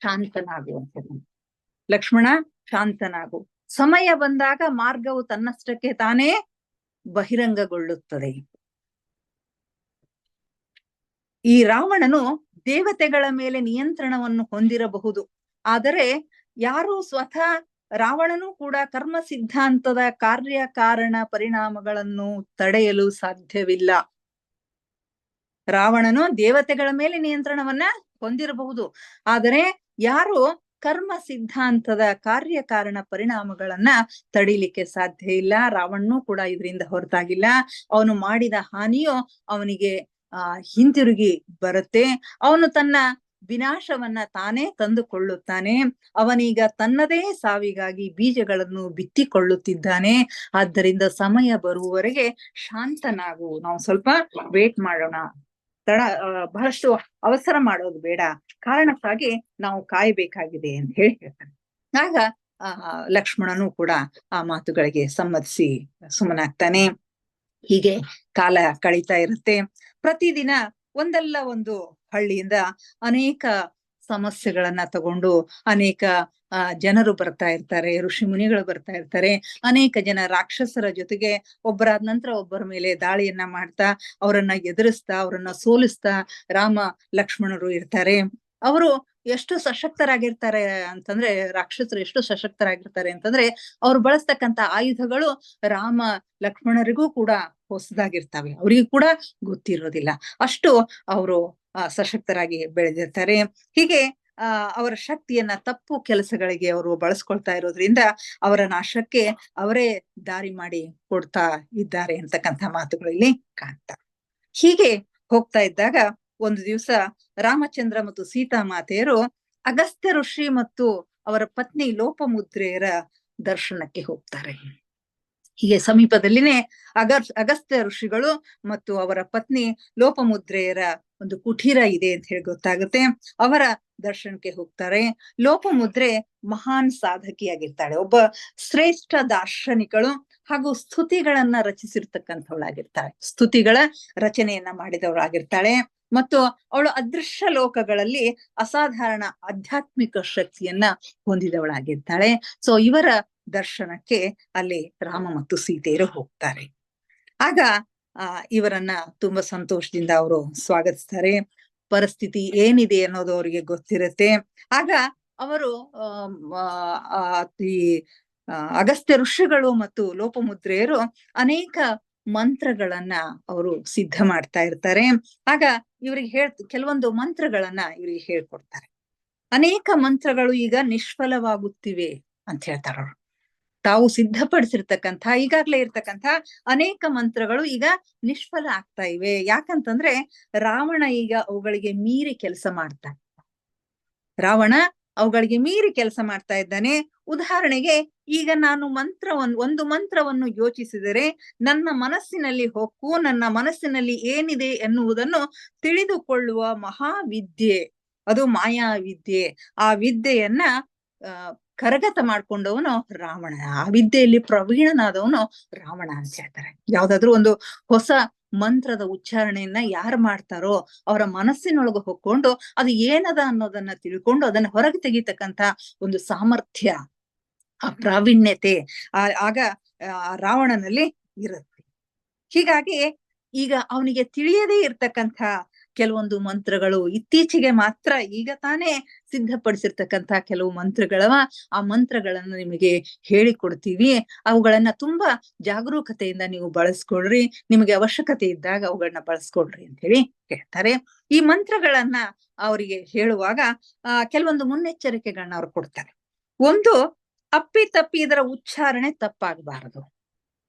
A: ಶಾಂತನಾಗು ಅಂತ ಹೇಳಿ. ಲಕ್ಷ್ಮಣ ಶಾಂತನಾಗು, ಸಮಯ ಬಂದಾಗ ಮಾರ್ಗವು ತನ್ನಷ್ಟಕ್ಕೆ ತಾನೇ ಬಹಿರಂಗಗೊಳ್ಳುತ್ತದೆ. ಈ ರಾವಣನು ದೇವತೆಗಳ ಮೇಲೆ ನಿಯಂತ್ರಣವನ್ನು ಹೊಂದಿರಬಹುದು, ಆದರೆ ಯಾರು ಸ್ವತಃ ರಾವಣನು ಕೂಡ ಕರ್ಮ ಸಿದ್ಧಾಂತದ ಕಾರ್ಯಕಾರಣ ಪರಿಣಾಮಗಳನ್ನು ತಡೆಯಲು ಸಾಧ್ಯವಿಲ್ಲ. ರಾವಣನು ದೇವತೆಗಳ ಮೇಲೆ ನಿಯಂತ್ರಣವನ್ನ ಹೊಂದಿರಬಹುದು, ಆದರೆ ಯಾರು ಕರ್ಮ ಸಿದ್ಧಾಂತದ ಕಾರ್ಯಕಾರಣ ಪರಿಣಾಮಗಳನ್ನ ತಡಿಲಿಕ್ಕೆ ಸಾಧ್ಯ ಇಲ್ಲ. ರಾವಣನು ಕೂಡ ಇದರಿಂದ ಹೊರತಾಗಿಲ್ಲ. ಅವನು ಮಾಡಿದ ಹಾನಿಯು ಅವನಿಗೆ ಹಿಂತಿರುಗಿ ಬರುತ್ತೆ. ಅವನು ತನ್ನ ವಿನಾಶವನ್ನ ತಾನೇ ತಂದುಕೊಳ್ಳುತ್ತಾನೆ. ಅವನೀಗ ತನ್ನದೇ ಸಾವಿಗಾಗಿ ಬೀಜಗಳನ್ನು ಬಿತ್ತಿಕೊಳ್ಳುತ್ತಿದ್ದಾನೆ. ಆದ್ದರಿಂದ ಸಮಯ ಬರುವವರೆಗೆ ಶಾಂತನಾಗು, ನಾವು ಸ್ವಲ್ಪ ವೇಟ್ ಮಾಡೋಣ, ಬಹಳಷ್ಟು ಅವಸರ ಮಾಡೋದು ಬೇಡ, ಕಾರಣಕ್ಕಾಗಿ ನಾವು ಕಾಯಬೇಕಾಗಿದೆ ಅಂತ ಹೇಳಿ ಹೇಳ್ತಾನೆ. ಆಗ ಲಕ್ಷ್ಮಣನು ಕೂಡ ಆ ಮಾತುಗಳಿಗೆ ಸಮ್ಮತಿಸಿ ಸುಮ್ಮನಾಗ್ತಾನೆ. ಹೀಗೆ ಕಾಲ ಕಳೀತಾ ಇರುತ್ತೆ. ಪ್ರತಿದಿನ ಒಂದಲ್ಲ ಒಂದು ಹಳ್ಳಿಯಿಂದ ಅನೇಕ ಸಮಸ್ಯೆಗಳನ್ನ ತಗೊಂಡು ಅನೇಕ ಜನರು ಬರ್ತಾ ಇರ್ತಾರೆ, ಋಷಿ ಮುನಿಗಳು ಬರ್ತಾ ಇರ್ತಾರೆ. ಅನೇಕ ಜನ ರಾಕ್ಷಸರ ಜೊತೆಗೆ ಒಬ್ಬರಾದ ನಂತರ ಒಬ್ಬರ ಮೇಲೆ ದಾಳಿಯನ್ನ ಮಾಡ್ತಾ, ಅವರನ್ನ ಎದುರಿಸ್ತಾ, ಅವರನ್ನ ಸೋಲಿಸ್ತಾ ರಾಮ ಲಕ್ಷ್ಮಣರು ಇರ್ತಾರೆ. ಅವರು ಎಷ್ಟು ಸಶಕ್ತರಾಗಿರ್ತಾರೆ ಅಂತಂದ್ರೆ, ರಾಕ್ಷಸರು ಎಷ್ಟು ಸಶಕ್ತರಾಗಿರ್ತಾರೆ ಅಂತಂದ್ರೆ, ಅವ್ರು ಬಳಸ್ತಕ್ಕಂತ ಆಯುಧಗಳು ರಾಮ ಲಕ್ಷ್ಮಣರಿಗೂ ಕೂಡ ಹೊಸದಾಗಿರ್ತವೆ, ಅವ್ರಿಗೂ ಕೂಡ ಗೊತ್ತಿರೋದಿಲ್ಲ. ಅಷ್ಟು ಅವರು ಸಶಕ್ತರಾಗಿ ಬೆಳೆದಿರ್ತಾರೆ. ಹೀಗೆ ಅವರ ಶಕ್ತಿಯನ್ನ ತಪ್ಪು ಕೆಲಸಗಳಿಗೆ ಅವರು ಬಳಸ್ಕೊಳ್ತಾ ಇರೋದ್ರಿಂದ ಅವರ ನಾಶಕ್ಕೆ ಅವರೇ ದಾರಿ ಮಾಡಿ ಕೊಡ್ತಾ ಇದ್ದಾರೆ ಅಂತಕ್ಕಂಥ ಮಾತುಗಳು ಇಲ್ಲಿ ಕಾಣ್ತಾರೆ. ಹೀಗೆ ಹೋಗ್ತಾ ಇದ್ದಾಗ ಒಂದು ದಿವಸ ರಾಮಚಂದ್ರ ಮತ್ತು ಸೀತಾ ಮಾತೆಯರು ಅಗಸ್ತ್ಯ ಋಷಿ ಮತ್ತು ಅವರ ಪತ್ನಿ ಲೋಪಮುದ್ರೆಯರ ದರ್ಶನಕ್ಕೆ ಹೋಗ್ತಾರೆ. ಹೀಗೆ ಸಮೀಪದಲ್ಲಿನೇ ಅಗಸ್ತ್ಯ ಋಷಿಗಳು ಮತ್ತು ಅವರ ಪತ್ನಿ ಲೋಪಮುದ್ರೆಯರ ಒಂದು ಕುಟೀರ ಇದೆ ಅಂತ ಹೇಳಿ ಗೊತ್ತಾಗುತ್ತೆ. ಅವರ ದರ್ಶನಕ್ಕೆ ಹೋಗ್ತಾರೆ. ಲೋಪಮುದ್ರೆ ಮಹಾನ್ ಸಾಧಕಿಯಾಗಿರ್ತಾಳೆ, ಒಬ್ಬ ಶ್ರೇಷ್ಠ ದಾರ್ಶನಿಕಳು ಹಾಗೂ ಸ್ತುತಿಗಳನ್ನ ರಚಿಸಿರ್ತಕ್ಕಂಥವಳಾಗಿರ್ತಾಳೆ, ಸ್ತುತಿಗಳ ರಚನೆಯನ್ನ ಮಾಡಿದವಳಾಗಿರ್ತಾಳೆ. ಮತ್ತು ಅವಳು ಅದೃಶ್ಯ ಲೋಕಗಳಲ್ಲಿ ಅಸಾಧಾರಣ ಆಧ್ಯಾತ್ಮಿಕ ಶಕ್ತಿಯನ್ನ ಹೊಂದಿದವಳಾಗಿರ್ತಾಳೆ. ಸೊ ಇವರ ದರ್ಶನಕ್ಕೆ ಅಲ್ಲಿ ರಾಮ ಮತ್ತು ಸೀತೆಯರು ಹೋಗ್ತಾರೆ. ಆಗ ಇವರನ್ನ ತುಂಬಾ ಸಂತೋಷದಿಂದ ಅವರು ಸ್ವಾಗತಿಸ್ತಾರೆ. ಪರಿಸ್ಥಿತಿ ಏನಿದೆ ಅನ್ನೋದು ಅವರಿಗೆ ಗೊತ್ತಿರುತ್ತೆ. ಆಗ ಅವರು ಈ ಅಗಸ್ತ್ಯ ಋಷಿಗಳು ಮತ್ತು ಲೋಪಮುದ್ರೆಯರು ಅನೇಕ ಮಂತ್ರಗಳನ್ನ ಅವರು ಸಿದ್ಧ ಮಾಡ್ತಾ ಇರ್ತಾರೆ. ಆಗ ಇವ್ರಿಗೆ ಕೆಲವೊಂದು ಮಂತ್ರಗಳನ್ನ ಇವ್ರಿಗೆ ಹೇಳ್ಕೊಡ್ತಾರೆ. ಅನೇಕ ಮಂತ್ರಗಳು ಈಗ ನಿಷ್ಫಲವಾಗುತ್ತಿವೆ ಅಂತ ಹೇಳ್ತಾರ ಅವರು. ತಾವು ಸಿದ್ಧಪಡಿಸಿರ್ತಕ್ಕಂಥ ಈಗಾಗ್ಲೇ ಇರ್ತಕ್ಕಂಥ ಅನೇಕ ಮಂತ್ರಗಳು ಈಗ ನಿಷ್ಫಲ ಆಗ್ತಾ ಇವೆ. ಯಾಕಂತಂದ್ರೆ ರಾವಣ ಈಗ ಅವುಗಳಿಗೆ ಮೀರಿ ಕೆಲಸ ಮಾಡ್ತಾ ರಾವಣ ಅವುಗಳಿಗೆ ಮೀರಿ ಕೆಲಸ ಮಾಡ್ತಾ ಇದ್ದಾನೆ. ಉದಾಹರಣೆಗೆ, ಈಗ ನಾನು ಒಂದು ಮಂತ್ರವನ್ನು ಯೋಚಿಸಿದರೆ ನನ್ನ ಮನಸ್ಸಿನಲ್ಲಿ ಹೊಕ್ಕು, ನನ್ನ ಮನಸ್ಸಿನಲ್ಲಿ ಏನಿದೆ ಎನ್ನುವುದನ್ನು ತಿಳಿದುಕೊಳ್ಳುವ ಮಹಾವಿದ್ಯೆ, ಅದು ಮಾಯಾವಿದ್ಯೆ. ಆ ವಿದ್ಯೆಯನ್ನ ಕರಗತ ಮಾಡ್ಕೊಂಡವನು ರಾವಣ. ಆ ವಿದ್ಯೆಯಲ್ಲಿ ಪ್ರವೀಣನಾದವನು ರಾವಣ ಅಂತ ಹೇಳ್ತಾರೆ. ಯಾವ್ದಾದ್ರು ಒಂದು ಹೊಸ ಮಂತ್ರದ ಉಚ್ಚಾರಣೆಯನ್ನ ಯಾರು ಮಾಡ್ತಾರೋ ಅವರ ಮನಸ್ಸಿನೊಳಗೆ ಹೊಕ್ಕೊಂಡು ಅದು ಏನದ ಅನ್ನೋದನ್ನ ತಿಳ್ಕೊಂಡು ಅದನ್ನ ಹೊರಗೆ ತೆಗಿತಕ್ಕಂತ ಒಂದು ಸಾಮರ್ಥ್ಯ, ಆ ಪ್ರಾವೀಣ್ಯತೆ ಆಗ ರಾವಣನಲ್ಲಿ ಇರುತ್ತೆ. ಹೀಗಾಗಿ ಈಗ ಅವನಿಗೆ ತಿಳಿಯದೇ ಇರ್ತಕ್ಕಂಥ ಕೆಲವೊಂದು ಮಂತ್ರಗಳು, ಇತ್ತೀಚೆಗೆ ಮಾತ್ರ ಈಗ ತಾನೇ ಸಿದ್ಧಪಡಿಸಿರ್ತಕ್ಕಂಥ ಕೆಲವು ಮಂತ್ರಗಳವ, ಆ ಮಂತ್ರಗಳನ್ನ ನಿಮಗೆ ಹೇಳಿಕೊಡ್ತೀವಿ, ಅವುಗಳನ್ನ ತುಂಬಾ ಜಾಗರೂಕತೆಯಿಂದ ನೀವು ಬಳಸ್ಕೊಳ್ರಿ, ನಿಮಗೆ ಅವಶ್ಯಕತೆ ಇದ್ದಾಗ ಅವುಗಳನ್ನ ಬಳಸ್ಕೊಳ್ರಿ ಅಂತ ಹೇಳಿ ಹೇಳ್ತಾರೆ. ಈ ಮಂತ್ರಗಳನ್ನ ಅವರಿಗೆ ಹೇಳುವಾಗ ಕೆಲವೊಂದು ಮುನ್ನೆಚ್ಚರಿಕೆಗಳನ್ನ ಅವ್ರು ಕೊಡ್ತಾರೆ. ಒಂದು, ಅಪ್ಪಿತಪ್ಪಿ ಇದರ ಉಚ್ಚಾರಣೆ ತಪ್ಪಾಗಬಾರದು.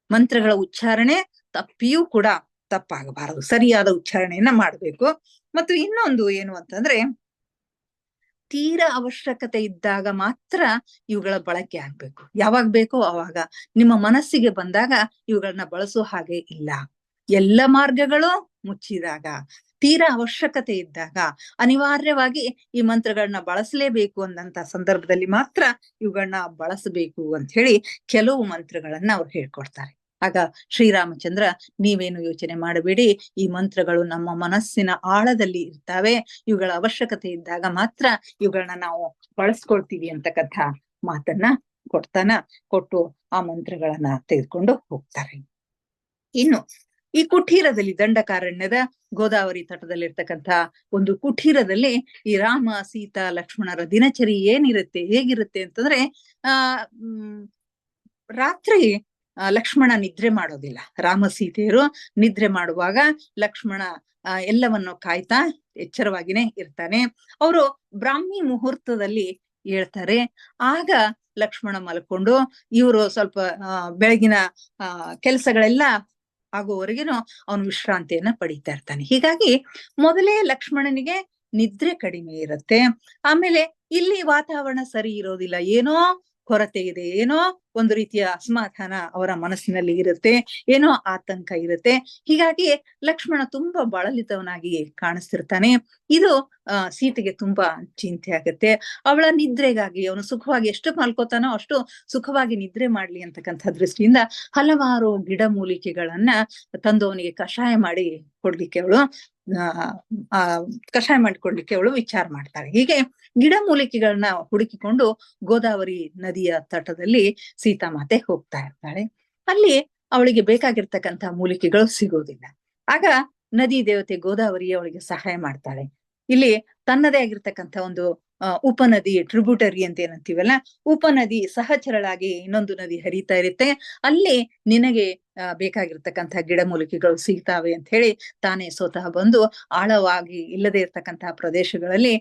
A: ಮಂತ್ರಗಳ ಉಚ್ಚಾರಣೆ ತಪ್ಪಿಯೂ ಕೂಡ ತಪ್ಪಾಗಬಾರದು, ಸರಿಯಾದ ಉಚ್ಚಾರಣೆಯನ್ನ ಮಾಡ್ಬೇಕು. ಮತ್ತು ಇನ್ನೊಂದು ಏನು ಅಂತಂದ್ರೆ, ತೀರಾ ಅವಶ್ಯಕತೆ ಇದ್ದಾಗ ಮಾತ್ರ ಇವುಗಳ ಬಳಕೆ ಆಗ್ಬೇಕು. ಯಾವಾಗ ಬೇಕೋ ಅವಾಗ, ನಿಮ್ಮ ಮನಸ್ಸಿಗೆ ಬಂದಾಗ ಇವುಗಳನ್ನ ಬಳಸೋ ಹಾಗೆ ಇಲ್ಲ. ಎಲ್ಲ ಮಾರ್ಗಗಳು ಮುಚ್ಚಿದಾಗ, ತೀರಾ ಅವಶ್ಯಕತೆ ಇದ್ದಾಗ, ಅನಿವಾರ್ಯವಾಗಿ ಈ ಮಂತ್ರಗಳನ್ನ ಬಳಸಲೇಬೇಕು ಅಂದಂತ ಸಂದರ್ಭದಲ್ಲಿ ಮಾತ್ರ ಇವುಗಳನ್ನ ಬಳಸಬೇಕು ಅಂತ ಹೇಳಿ ಕೆಲವು ಮಂತ್ರಗಳನ್ನ ಅವ್ರು ಹೇಳ್ಕೊಡ್ತಾರೆ. ಆಗ ಶ್ರೀರಾಮಚಂದ್ರ, ನೀವೇನು ಯೋಚನೆ ಮಾಡಬೇಡಿ, ಈ ಮಂತ್ರಗಳು ನಮ್ಮ ಮನಸ್ಸಿನ ಆಳದಲ್ಲಿ ಇರ್ತಾವೆ, ಇವುಗಳ ಅವಶ್ಯಕತೆ ಇದ್ದಾಗ ಮಾತ್ರ ಇವುಗಳನ್ನ ನಾವು ಬಳಸ್ಕೊಳ್ತೀವಿ ಅಂತಕ್ಕಂಥ ಮಾತನ್ನ ಕೊಟ್ಟು ಆ ಮಂತ್ರಗಳನ್ನ ತೆಗೆದುಕೊಂಡು ಹೋಗ್ತಾರೆ. ಇನ್ನು ಈ ಕುಟೀರದಲ್ಲಿ, ದಂಡಕಾರಣ್ಯದ ಗೋದಾವರಿ ತಟದಲ್ಲಿರ್ತಕ್ಕಂಥ ಒಂದು ಕುಟೀರದಲ್ಲಿ ಈ ರಾಮ ಸೀತಾ ಲಕ್ಷ್ಮಣರ ದಿನಚರಿ ಹೇಗಿರುತ್ತೆ ಅಂತಂದ್ರೆ, ಆ ರಾತ್ರಿ ಲಕ್ಷ್ಮಣ ನಿದ್ರೆ ಮಾಡೋದಿಲ್ಲ. ರಾಮ ಸೀತೆಯರು ನಿದ್ರೆ ಮಾಡುವಾಗ ಲಕ್ಷ್ಮಣ ಎಲ್ಲವನ್ನು ಕಾಯ್ತಾ ಎಚ್ಚರವಾಗಿನೇ ಇರ್ತಾನೆ. ಅವರು ಬ್ರಾಹ್ಮಿ ಮುಹೂರ್ತದಲ್ಲಿ ಹೇಳ್ತಾರೆ. ಆಗ ಲಕ್ಷ್ಮಣ ಮಲ್ಕೊಂಡು ಇವರು ಸ್ವಲ್ಪ ಬೆಳಗಿನ ಕೆಲಸಗಳೆಲ್ಲ ಆಗುವವರೆಗೇನು ಅವನು ವಿಶ್ರಾಂತಿಯನ್ನ ಪಡಿತಾ ಇರ್ತಾನೆ. ಹೀಗಾಗಿ ಮೊದಲೇ ಲಕ್ಷ್ಮಣನಿಗೆ ನಿದ್ರೆ ಕಡಿಮೆ ಇರುತ್ತೆ. ಆಮೇಲೆ ಇಲ್ಲಿ ವಾತಾವರಣ ಸರಿ ಇರೋದಿಲ್ಲ, ಏನೋ ಕೊರತೆ ಇದೆ, ಏನೋ ಒಂದು ರೀತಿಯ ಅಸಮಾಧಾನ ಅವರ ಮನಸ್ಸಿನಲ್ಲಿ ಇರುತ್ತೆ, ಏನೋ ಆತಂಕ ಇರುತ್ತೆ. ಹೀಗಾಗಿ ಲಕ್ಷ್ಮಣ ತುಂಬಾ ಬಳಲಿತವನಾಗಿ ಕಾಣಿಸ್ತಿರ್ತಾನೆ. ಇದು ಸೀತೆಗೆ ತುಂಬಾ ಚಿಂತೆ ಆಗುತ್ತೆ. ಅವಳ ನಿದ್ರೆಗಾಗಿ, ಅವನು ಸುಖವಾಗಿ ಎಷ್ಟು ಮಲ್ಕೋತಾನೋ ಅಷ್ಟು ಸುಖವಾಗಿ ನಿದ್ರೆ ಮಾಡ್ಲಿ ಅಂತಕ್ಕಂಥ ದೃಷ್ಟಿಯಿಂದ ಹಲವಾರು ಗಿಡಮೂಲಿಕೆಗಳನ್ನ ತಂದು ಅವನಿಗೆ ಕಷಾಯ ಮಾಡಿ ಕೊಡ್ಲಿಕ್ಕೆ ಅವಳು ವಿಚಾರ ಮಾಡ್ತಾಳೆ. ಹೀಗೆ ಗಿಡಮೂಲಿಕೆಗಳನ್ನ ಹುಡುಕಿಕೊಂಡು ಗೋದಾವರಿ ನದಿಯ ತಟದಲ್ಲಿ ಸೀತಾಮಾತೆ ಹೋಗ್ತಾ ಇರ್ತಾಳೆ. ಅಲ್ಲಿ ಅವಳಿಗೆ ಬೇಕಾಗಿರ್ತಕ್ಕಂಥ ಮೂಲಿಕೆಗಳು ಸಿಗೋದಿಲ್ಲ. ಆಗ ನದಿ ದೇವತೆ ಗೋದಾವರಿ ಅವಳಿಗೆ ಸಹಾಯ ಮಾಡ್ತಾಳೆ. ಇಲ್ಲಿ ತನ್ನದೇ ಆಗಿರ್ತಕ್ಕಂಥ ಒಂದು ಉಪನದಿ, ಟ್ರಿಬ್ಯೂಟರಿ ಅಂತ ಏನಂತೀವಲ್ಲ, ಉಪನದಿ ಸಹಚರಳಾಗಿ ಇನ್ನೊಂದು ನದಿ ಹರಿತಾ ಇರುತ್ತೆ. ಅಲ್ಲಿ ನಿನಗೆ ಬೇಕಾಗಿರ್ತಕ್ಕಂಥ ಗಿಡಮೂಲಿಕೆಗಳು ಸಿಗ್ತಾವೆ ಅಂತ ಹೇಳಿ ತಾನೇ ಸ್ವತಃ ಬಂದು ಆಳವಾಗಿ ಇಲ್ಲದೆ ಇರ್ತಕ್ಕಂತಹ ಪ್ರದೇಶಗಳಲ್ಲಿ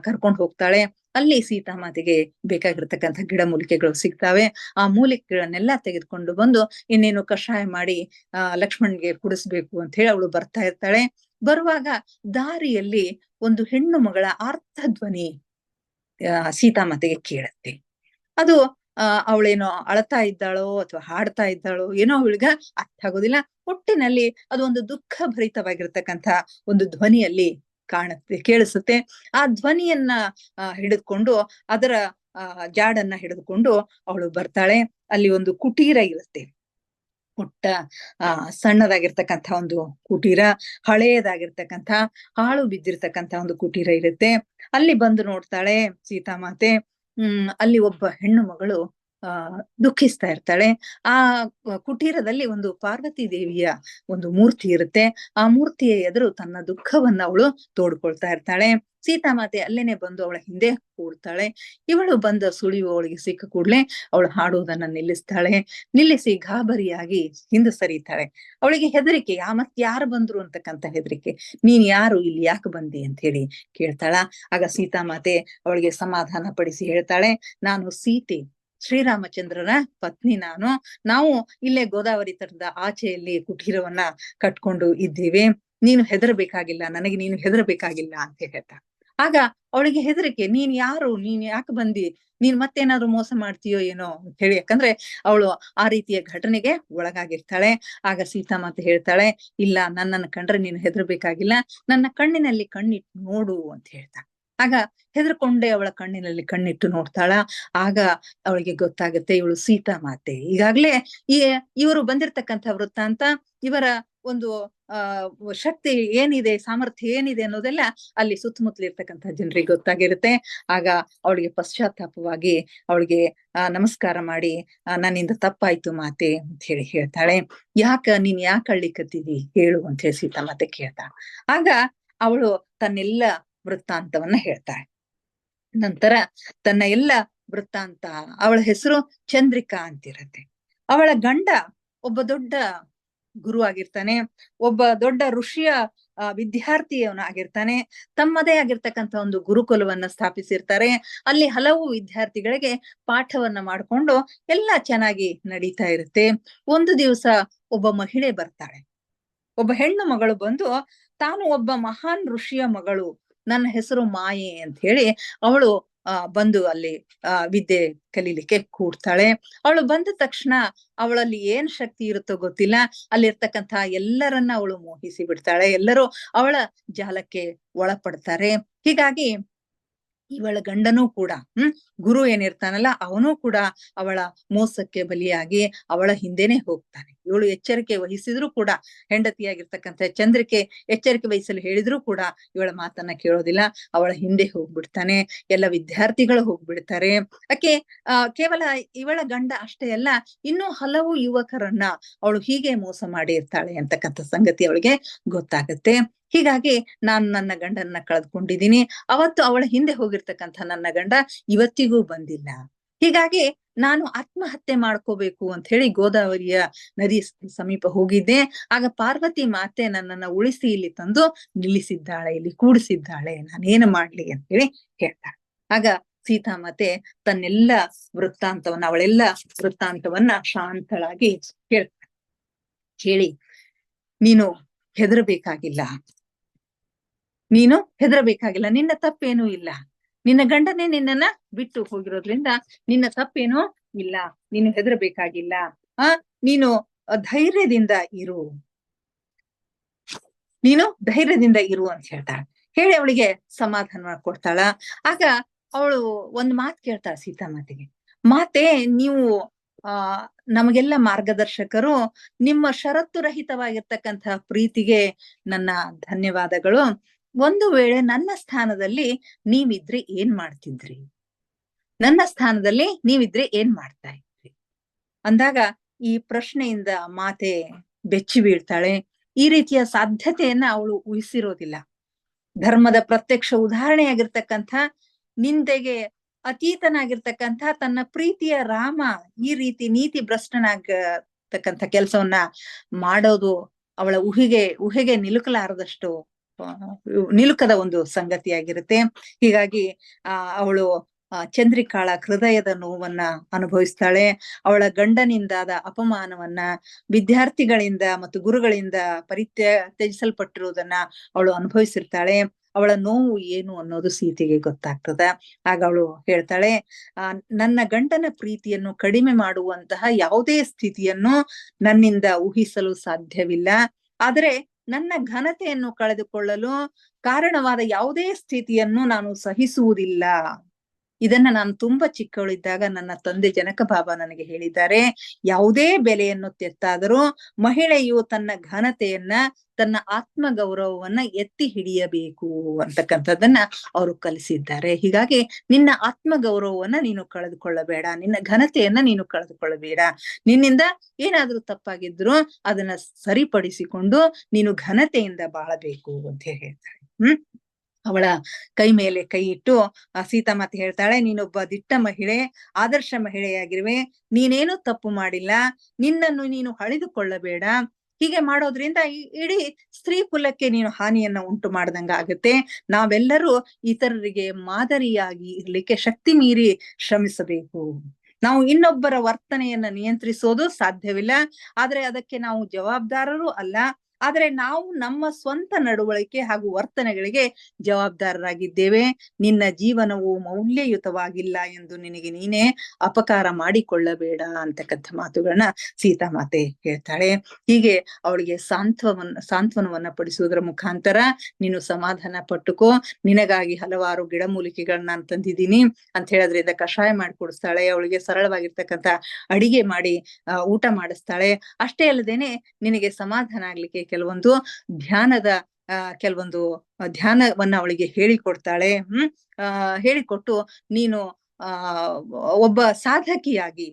A: ಕರ್ಕೊಂಡು ಹೋಗ್ತಾಳೆ. ಅಲ್ಲಿ ಸೀತಾಮಾತೆಗೆ ಬೇಕಾಗಿರ್ತಕ್ಕಂಥ ಗಿಡಮೂಲಿಕೆಗಳು ಸಿಗ್ತಾವೆ. ಆ ಮೂಲಿಕೆಗಳನ್ನೆಲ್ಲ ತೆಗೆದುಕೊಂಡು ಬಂದು ಇನ್ನೇನು ಕಷಾಯ ಮಾಡಿ ಲಕ್ಷ್ಮಣ್ಗೆ ಕುಡಿಸ್ಬೇಕು ಅಂತ ಹೇಳಿ ಅವಳು ಬರ್ತಾ ಇರ್ತಾಳೆ. ಬರುವಾಗ ದಾರಿಯಲ್ಲಿ ಒಂದು ಹೆಣ್ಣು ಮಗಳ ಆರ್ತಧ್ವನಿ ಸೀತಾಮಾತೆಗೆ ಕೇಳತ್ತೆ. ಅದು ಅವಳೇನೋ ಅಳತಾ ಇದ್ದಾಳೋ ಅಥವಾ ಹಾಡ್ತಾ ಇದ್ದಾಳೋ ಏನೋ ಅವಳಿಗ ಅರ್ಥ ಆಗೋದಿಲ್ಲ. ಒಟ್ಟಿನಲ್ಲಿ ಅದು ಒಂದು ದುಃಖ ಭರಿತವಾಗಿರ್ತಕ್ಕಂಥ ಒಂದು ಧ್ವನಿಯಲ್ಲಿ ಕೇಳಿಸುತ್ತೆ. ಆ ಧ್ವನಿಯನ್ನ ಹಿಡಿದುಕೊಂಡು, ಅದರ ಜಾಡನ್ನ ಹಿಡಿದುಕೊಂಡು ಅವಳು ಬರ್ತಾಳೆ. ಅಲ್ಲಿ ಒಂದು ಕುಟೀರ ಇರುತ್ತೆ, ಪುಟ್ಟ ಸಣ್ಣದಾಗಿರ್ತಕ್ಕಂಥ ಒಂದು ಕುಟೀರ, ಹಳೆಯದಾಗಿರ್ತಕ್ಕಂಥ ಹಾಳು ಬಿದ್ದಿರ್ತಕ್ಕಂಥ ಒಂದು ಕುಟೀರ ಇರುತ್ತೆ. ಅಲ್ಲಿ ಬಂದು ನೋಡ್ತಾಳೆ ಸೀತಾಮಾತೆ. ಅಲ್ಲಿ ಒಬ್ಬ ಹೆಣ್ಣು ಮಗಳು ದುಃಖಿಸ್ತಾ ಇರ್ತಾಳೆ. ಆ ಕುಟೀರದಲ್ಲಿ ಒಂದು ಪಾರ್ವತಿ ದೇವಿಯ ಒಂದು ಮೂರ್ತಿ ಇರುತ್ತೆ. ಆ ಮೂರ್ತಿಯ ಎದುರು ತನ್ನ ದುಃಖವನ್ನ ಅವಳು ತೋಡ್ಕೊಳ್ತಾ ಇರ್ತಾಳೆ. ಸೀತಾಮಾತೆ ಅಲ್ಲೇನೆ ಬಂದು ಅವಳ ಹಿಂದೆ ಕೂಡ್ತಾಳೆ. ಇವಳು ಬಂದ ಸುಳಿವು ಅವಳಿಗೆ ಸಿಕ್ಕ ಕೂಡ್ಲೆ ಅವಳು ಹಾಡುವುದನ್ನ ನಿಲ್ಲಿಸಿ ಗಾಬರಿಯಾಗಿ ಹಿಂದೆ ಸರಿತಾಳೆ. ಅವಳಿಗೆ ಹೆದರಿಕೆ, ಯಾರು ಬಂದ್ರು ಅಂತಕ್ಕಂಥ ಹೆದರಿಕೆ. ನೀನ್ ಯಾರು, ಇಲ್ಲಿ ಯಾಕೆ ಬಂದಿ ಅಂತ ಹೇಳಿ ಕೇಳ್ತಾಳ. ಆಗ ಸೀತಾಮಾತೆ ಅವಳಿಗೆ ಸಮಾಧಾನ ಪಡಿಸಿ ಹೇಳ್ತಾಳೆ, ನಾನು ಸೀತೆ, ಶ್ರೀರಾಮಚಂದ್ರನ ಪತ್ನಿ ನಾವು ಇಲ್ಲೇ ಗೋದಾವರಿ ತಟದ ಆಚೆಯಲ್ಲಿ ಕುಟೀರವನ್ನ ಕಟ್ಕೊಂಡು ಇದ್ದೀವಿ. ನೀನು ಹೆದರ್ಬೇಕಾಗಿಲ್ಲ, ನನಗೆ ನೀನು ಹೆದರ್ಬೇಕಾಗಿಲ್ಲ ಅಂತ ಹೇಳ್ತಾ. ಆಗ ಅವಳಿಗೆ ಹೆದರಿಕೆ, ನೀನ್ ಯಾರು, ನೀನ್ ಯಾಕೆ ಬಂದಿ, ನೀನ್ ಮತ್ತೇನಾದ್ರು ಮೋಸ ಮಾಡ್ತೀಯೋ ಏನೋ ಅಂತ ಹೇಳಿ. ಯಾಕಂದ್ರೆ ಅವಳು ಆ ರೀತಿಯ ಘಟನೆಗೆ ಒಳಗಾಗಿರ್ತಾಳೆ. ಆಗ ಸೀತಾಮಾತೆ ಹೇಳ್ತಾಳೆ, ಇಲ್ಲ, ನನ್ನನ್ನು ಕಂಡ್ರೆ ನೀನು ಹೆದರ್ಬೇಕಾಗಿಲ್ಲ, ನನ್ನ ಕಣ್ಣಿನಲ್ಲಿ ಕಣ್ಣಿಟ್ಟು ನೋಡು ಅಂತ ಹೇಳ್ತಾ. ಆಗ ಹೆದರ್ಕೊಂಡೆ ಅವಳ ಕಣ್ಣಿನಲ್ಲಿ ಕಣ್ಣಿಟ್ಟು ನೋಡ್ತಾಳ. ಆಗ ಅವಳಿಗೆ ಗೊತ್ತಾಗುತ್ತೆ ಇವಳು ಸೀತಾಮಾತೆ. ಈಗಾಗ್ಲೇ ಇವರು ಬಂದಿರ್ತಕ್ಕಂಥ ವೃತ್ತಾಂತ, ಇವರ ಒಂದು ಶಕ್ತಿ ಏನಿದೆ, ಸಾಮರ್ಥ್ಯ ಏನಿದೆ ಅನ್ನೋದೆಲ್ಲ ಅಲ್ಲಿ ಸುತ್ತಮುತ್ತಲಿರ್ತಕ್ಕಂಥ ಜನರಿಗೆ ಗೊತ್ತಾಗಿರುತ್ತೆ. ಆಗ ಅವಳಿಗೆ ಪಶ್ಚಾತ್ತಾಪವಾಗಿ ಅವಳಿಗೆ ನಮಸ್ಕಾರ ಮಾಡಿ, ನನ್ನಿಂದ ತಪ್ಪಾಯ್ತು ಮಾತೆ ಅಂತ ಹೇಳಿ ಹೇಳ್ತಾಳೆ. ನೀನ್ ಯಾಕೆ ಅಳ್ಳಿಕತ್ತಿದಿ ಹೇಳು ಅಂತ ಹೇಳಿ ಸೀತಾಮಾತೆ ಕೇಳ್ತಾಳ. ಆಗ ಅವಳು ತನ್ನೆಲ್ಲ ವೃತ್ತಾಂತವನ್ನ ಹೇಳ್ತಾಳೆ. ನಂತರ ತನ್ನ ಎಲ್ಲ ವೃತ್ತಾಂತ, ಅವಳ ಹೆಸರು ಚಂದ್ರಿಕಾ ಅಂತಿರತ್ತೆ. ಅವಳ ಗಂಡ ಒಬ್ಬ ದೊಡ್ಡ ಗುರು ಆಗಿರ್ತಾನೆ, ಒಬ್ಬ ದೊಡ್ಡ ಋಷಿಯ ವಿದ್ಯಾರ್ಥಿಯವನಾಗಿರ್ತಾನೆ. ತಮ್ಮದೇ ಆಗಿರ್ತಕ್ಕಂಥ ಒಂದು ಗುರುಕುಲವನ್ನ ಸ್ಥಾಪಿಸಿರ್ತಾರೆ. ಅಲ್ಲಿ ಹಲವು ವಿದ್ಯಾರ್ಥಿಗಳಿಗೆ ಪಾಠವನ್ನ ಮಾಡಿಕೊಂಡು ಎಲ್ಲ ಚೆನ್ನಾಗಿ ನಡೀತಾ ಇರುತ್ತೆ. ಒಂದು ದಿವಸ ಒಬ್ಬ ಮಹಿಳೆ ಬರ್ತಾಳೆ, ಒಬ್ಬ ಹೆಣ್ಣು ಮಗಳು ಬಂದು ತಾನು ಒಬ್ಬ ಮಹಾನ್ ಋಷಿಯ ಮಗಳು, ನನ್ನ ಹೆಸರು ಮಾಯೆ ಅಂತ ಹೇಳಿ ಅವಳು ಬಂದು ಅಲ್ಲಿ ವಿದ್ಯೆ ಕಲೀಲಿಕ್ಕೆ ಕೂಡ್ತಾಳೆ. ಅವಳು ಬಂದ ತಕ್ಷಣ ಅವಳಲ್ಲಿ ಏನ್ ಶಕ್ತಿ ಇರುತ್ತೋ ಗೊತ್ತಿಲ್ಲ, ಅಲ್ಲಿರ್ತಕ್ಕಂಥ ಎಲ್ಲರನ್ನ ಅವಳು ಮೋಹಿಸಿ ಬಿಡ್ತಾಳೆ. ಎಲ್ಲರೂ ಅವಳ ಜಾಲಕ್ಕೆ ಒಳಪಡ್ತಾರೆ. ಹೀಗಾಗಿ ಇವಳ ಗಂಡನೂ ಕೂಡ ಗುರು ಏನಿರ್ತಾನಲ್ಲ ಅವನು ಕೂಡ ಅವಳ ಮೋಸಕ್ಕೆ ಬಲಿಯಾಗಿ ಅವಳ ಹಿಂದೆನೆ ಹೋಗ್ತಾನೆ. ಇವಳು ಎಚ್ಚರಿಕೆ ವಹಿಸಿದ್ರು ಕೂಡ, ಹೆಂಡತಿಯಾಗಿರ್ತಕ್ಕಂಥ ಚಂದ್ರಿಕೆ ಎಚ್ಚರಿಕೆ ವಹಿಸಲು ಹೇಳಿದ್ರು ಕೂಡ ಇವಳ ಮಾತನ್ನ ಕೇಳೋದಿಲ್ಲ, ಅವಳ ಹಿಂದೆ ಹೋಗ್ಬಿಡ್ತಾನೆ. ಎಲ್ಲ ವಿದ್ಯಾರ್ಥಿಗಳು ಹೋಗ್ಬಿಡ್ತಾರೆ. ಆಕೆ ಕೇವಲ ಇವಳ ಗಂಡ ಅಷ್ಟೇ ಅಲ್ಲ, ಇನ್ನೂ ಹಲವು ಯುವಕರನ್ನ ಅವಳು ಹೀಗೆ ಮೋಸ ಮಾಡಿರ್ತಾಳೆ ಅಂತಕ್ಕಂಥ ಸಂಗತಿ ಅವಳಿಗೆ ಗೊತ್ತಾಗತ್ತೆ. ಹೀಗಾಗಿ ನಾನು ನನ್ನ ಗಂಡನ್ನ ಕಳೆದುಕೊಂಡಿದ್ದೀನಿ. ಅವತ್ತು ಅವಳ ಹಿಂದೆ ಹೋಗಿರ್ತಕ್ಕಂಥ ನನ್ನ ಗಂಡ ಇವತ್ತಿಗೂ ಬಂದಿಲ್ಲ. ಹೀಗಾಗಿ ನಾನು ಆತ್ಮಹತ್ಯೆ ಮಾಡ್ಕೋಬೇಕು ಅಂತ ಹೇಳಿ ಗೋದಾವರಿಯ ನದಿ ಸಮೀಪ ಹೋಗಿದ್ದೆ. ಆಗ ಪಾರ್ವತಿ ಮಾತೆ ನನ್ನನ್ನ ಉಳಿಸಿ ಇಲ್ಲಿ ತಂದು ನಿಲ್ಲಿಸಿದ್ದಾಳೆ, ಇಲ್ಲಿ ಕೂಡಿಸಿದ್ದಾಳೆ, ನಾನೇನು ಮಾಡ್ಲಿ ಅಂತ ಹೇಳಿ ಹೇಳ್ತಾಳೆ. ಆಗ ಸೀತಾಮಾತೆ ತನ್ನೆಲ್ಲ ವೃತ್ತಾಂತವನ್ನ, ಅವಳೆಲ್ಲ ವೃತ್ತಾಂತವನ್ನ ಶಾಂತಳಾಗಿ ಹೇಳ್ತಾಳೆ. ಕೇಳಿ, ನೀನು ಹೆದರಬೇಕಾಗಿಲ್ಲ, ನೀನು ಹೆದರಬೇಕಾಗಿಲ್ಲ, ನಿನ್ನ ತಪ್ಪೇನೂ ಇಲ್ಲ. ನಿನ್ನ ಗಂಡನೇ ನಿನ್ನನ್ನ ಬಿಟ್ಟು ಹೋಗಿರೋದ್ರಿಂದ ನಿನ್ನ ತಪ್ಪೇನೂ ಇಲ್ಲ, ನೀನು ಹೆದರಬೇಕಾಗಿಲ್ಲ. ನೀನು ಧೈರ್ಯದಿಂದ ಇರು, ನೀನು ಧೈರ್ಯದಿಂದ ಇರು ಅಂತ ಹೇಳ್ತಾಳೆ. ಹೇಳಿ ಅವಳಿಗೆ ಸಮಾಧಾನ ಕೊಡ್ತಾಳ. ಆಗ ಅವಳು ಒಂದ್ ಮಾತು ಕೇಳ್ತಾಳ ಸೀತಾಮಾತೆಗೆ. ಮಾತೆ, ನೀವು ನಮಗೆಲ್ಲ ಮಾರ್ಗದರ್ಶಕರು, ನಿಮ್ಮ ಷರತ್ತು ರಹಿತವಾಗಿರ್ತಕ್ಕಂತಹ ಪ್ರೀತಿಗೆ ನನ್ನ ಧನ್ಯವಾದಗಳು. ಒಂದು ವೇಳೆ ನನ್ನ ಸ್ಥಾನದಲ್ಲಿ ನೀವಿದ್ರೆ ಏನ್ ಮಾಡ್ತಿದ್ರಿ? ನನ್ನ ಸ್ಥಾನದಲ್ಲಿ ನೀವಿದ್ರೆ ಏನ್ ಮಾಡ್ತಾ ಇದ್ರಿ ಅಂದಾಗ ಈ ಪ್ರಶ್ನೆಯಿಂದ ಮಾತೆ ಬೆಚ್ಚಿ ಬೀಳ್ತಾಳೆ. ಈ ರೀತಿಯ ಸಾಧ್ಯತೆಯನ್ನ ಅವಳು ಊಹಿಸಿರೋದಿಲ್ಲ. ಧರ್ಮದ ಪ್ರತ್ಯಕ್ಷ ಉದಾಹರಣೆಯಾಗಿರ್ತಕ್ಕಂಥ, ನಿಂದೆಗೆ ಅತೀತನಾಗಿರ್ತಕ್ಕಂಥ ತನ್ನ ಪ್ರೀತಿಯ ರಾಮ ಈ ರೀತಿ ನೀತಿ ಭ್ರಷ್ಟನಾಗತಕ್ಕಂಥ ಕೆಲಸವನ್ನ ಮಾಡೋದು ಅವಳ ಊಹೆಗೆ ನಿಲುಕಲಾರದಷ್ಟು ನಿಲುಕದ ಒಂದು ಸಂಗತಿಯಾಗಿರುತ್ತೆ. ಹೀಗಾಗಿ ಅವಳು ಚಂದ್ರಿಕಾಳ ಹೃದಯದ ನೋವನ್ನ ಅನುಭವಿಸ್ತಾಳೆ. ಅವಳ ಗಂಡನಿಂದಾದ ಅಪಮಾನವನ್ನ, ವಿದ್ಯಾರ್ಥಿಗಳಿಂದ ಮತ್ತು ಗುರುಗಳಿಂದ ತ್ಯಜಿಸಲ್ಪಟ್ಟಿರುವುದನ್ನ ಅವಳು ಅನುಭವಿಸಿರ್ತಾಳೆ. ಅವಳ ನೋವು ಏನು ಅನ್ನೋದು ಸೀತೆಗೆ ಗೊತ್ತಾಗ್ತದ. ಆಗ ಅವಳು ಹೇಳ್ತಾಳೆ, ನನ್ನ ಗಂಡನ ಪ್ರೀತಿಯನ್ನು ಕಡಿಮೆ ಮಾಡುವಂತಹ ಯಾವುದೇ ಸ್ಥಿತಿಯನ್ನು ನನ್ನಿಂದ ಊಹಿಸಲು ಸಾಧ್ಯವಿಲ್ಲ. ಆದರೆ ನನ್ನ ಘನತೆಯನ್ನು ಕಳೆದುಕೊಳ್ಳಲು ಕಾರಣವಾದ ಯಾವುದೇ ಸ್ಥಿತಿಯನ್ನು ನಾನು ಸಹಿಸುವುದಿಲ್ಲ. ಇದನ್ನ ನಾನು ತುಂಬಾ ಚಿಕ್ಕವಳಿದ್ದಾಗ ನನ್ನ ತಂದೆ ಜನಕ ಬಾಬಾ ನನಗೆ ಹೇಳಿದ್ದಾರೆ. ಯಾವುದೇ ಬೆಲೆಯನ್ನು ತೆತ್ತಾದರೂ ಮಹಿಳೆಯು ತನ್ನ ಘನತೆಯನ್ನ, ತನ್ನ ಆತ್ಮ ಗೌರವವನ್ನ ಎತ್ತಿ ಹಿಡಿಯಬೇಕು ಅಂತಕ್ಕಂಥದ್ದನ್ನ ಅವರು ಕಲಿಸಿದ್ದಾರೆ. ಹೀಗಾಗಿ ನಿನ್ನ ಆತ್ಮ ಗೌರವವನ್ನ ನೀನು ಕಳೆದುಕೊಳ್ಳಬೇಡ, ನಿನ್ನ ಘನತೆಯನ್ನ ನೀನು ಕಳೆದುಕೊಳ್ಳಬೇಡ. ನಿನ್ನಿಂದ ಏನಾದ್ರೂ ತಪ್ಪಾಗಿದ್ರು ಅದನ್ನ ಸರಿಪಡಿಸಿಕೊಂಡು ನೀನು ಘನತೆಯಿಂದ ಬಾಳಬೇಕು ಅಂತ ಹೇಳ್ತಾರೆ. ಅವಳ ಕೈ ಮೇಲೆ ಕೈ ಇಟ್ಟು ಸೀತಾಮಾತೆ ಹೇಳ್ತಾಳೆ, ನೀನೊಬ್ಬ ದಿಟ್ಟ ಮಹಿಳೆ, ಆದರ್ಶ ಮಹಿಳೆಯಾಗಿರುವೆ, ನೀನೇನು ತಪ್ಪು ಮಾಡಿಲ್ಲ, ನಿನ್ನನ್ನು ನೀನು ಹಳಿದುಕೊಳ್ಳಬೇಡ. ಹೀಗೆ ಮಾಡೋದ್ರಿಂದ ಇಡೀ ಸ್ತ್ರೀ ಕುಲಕ್ಕೆ ನೀನು ಹಾನಿಯನ್ನ ಉಂಟು ಮಾಡ್ದಂಗ ಆಗುತ್ತೆ. ನಾವೆಲ್ಲರೂ ಇತರರಿಗೆ ಮಾದರಿಯಾಗಿ ಇರ್ಲಿಕ್ಕೆ ಶಕ್ತಿ ಮೀರಿ ಶ್ರಮಿಸಬೇಕು. ನಾವು ಇನ್ನೊಬ್ಬರ ವರ್ತನೆಯನ್ನ ನಿಯಂತ್ರಿಸೋದು ಸಾಧ್ಯವಿಲ್ಲ, ಆದ್ರೆ ಅದಕ್ಕೆ ನಾವು ಜವಾಬ್ದಾರರು ಅಲ್ಲ. ಆದ್ರೆ ನಾವು ನಮ್ಮ ಸ್ವಂತ ನಡವಳಿಕೆ ಹಾಗೂ ವರ್ತನೆಗಳಿಗೆ ಜವಾಬ್ದಾರರಾಗಿದ್ದೇವೆ. ನಿನ್ನ ಜೀವನವು ಮೌಲ್ಯಯುತವಾಗಿಲ್ಲ ಎಂದು ನಿನಗೆ ನೀನೇ ಅಪಕಾರ ಮಾಡಿಕೊಳ್ಳಬೇಡ ಅಂತಕ್ಕಂಥ ಮಾತುಗಳನ್ನ ಸೀತಾಮಾತೆ ಹೇಳ್ತಾಳೆ. ಹೀಗೆ ಅವಳಿಗೆ ಸಾಂತ್ವನವನ್ನ ಪಡಿಸುವುದರ ಮುಖಾಂತರ, ನೀನು ಸಮಾಧಾನ ಪಟ್ಟುಕೋ, ನಿನಗಾಗಿ ಹಲವಾರು ಗಿಡಮೂಲಿಕೆಗಳನ್ನ ನಾನು ತಂದಿದ್ದೀನಿ ಅಂತ ಹೇಳೋದ್ರಿಂದ ಕಷಾಯ ಮಾಡಿ ಕೊಡಿಸ್ತಾಳೆ. ಅವಳಿಗೆ ಸರಳವಾಗಿರ್ತಕ್ಕಂಥ ಅಡಿಗೆ ಮಾಡಿ ಊಟ ಮಾಡಿಸ್ತಾಳೆ. ಅಷ್ಟೇ ಅಲ್ಲದೇನೆ ನಿನಗೆ ಸಮಾಧಾನ ಆಗ್ಲಿಕ್ಕೆ ಕೆಲವೊಂದು ಧ್ಯಾನವನ್ನ ಅವಳಿಗೆ ಹೇಳಿಕೊಡ್ತಾಳೆ. ಹೇಳಿಕೊಟ್ಟು ನೀನು ಒಬ್ಬ ಸಾಧಕಿಯಾಗಿ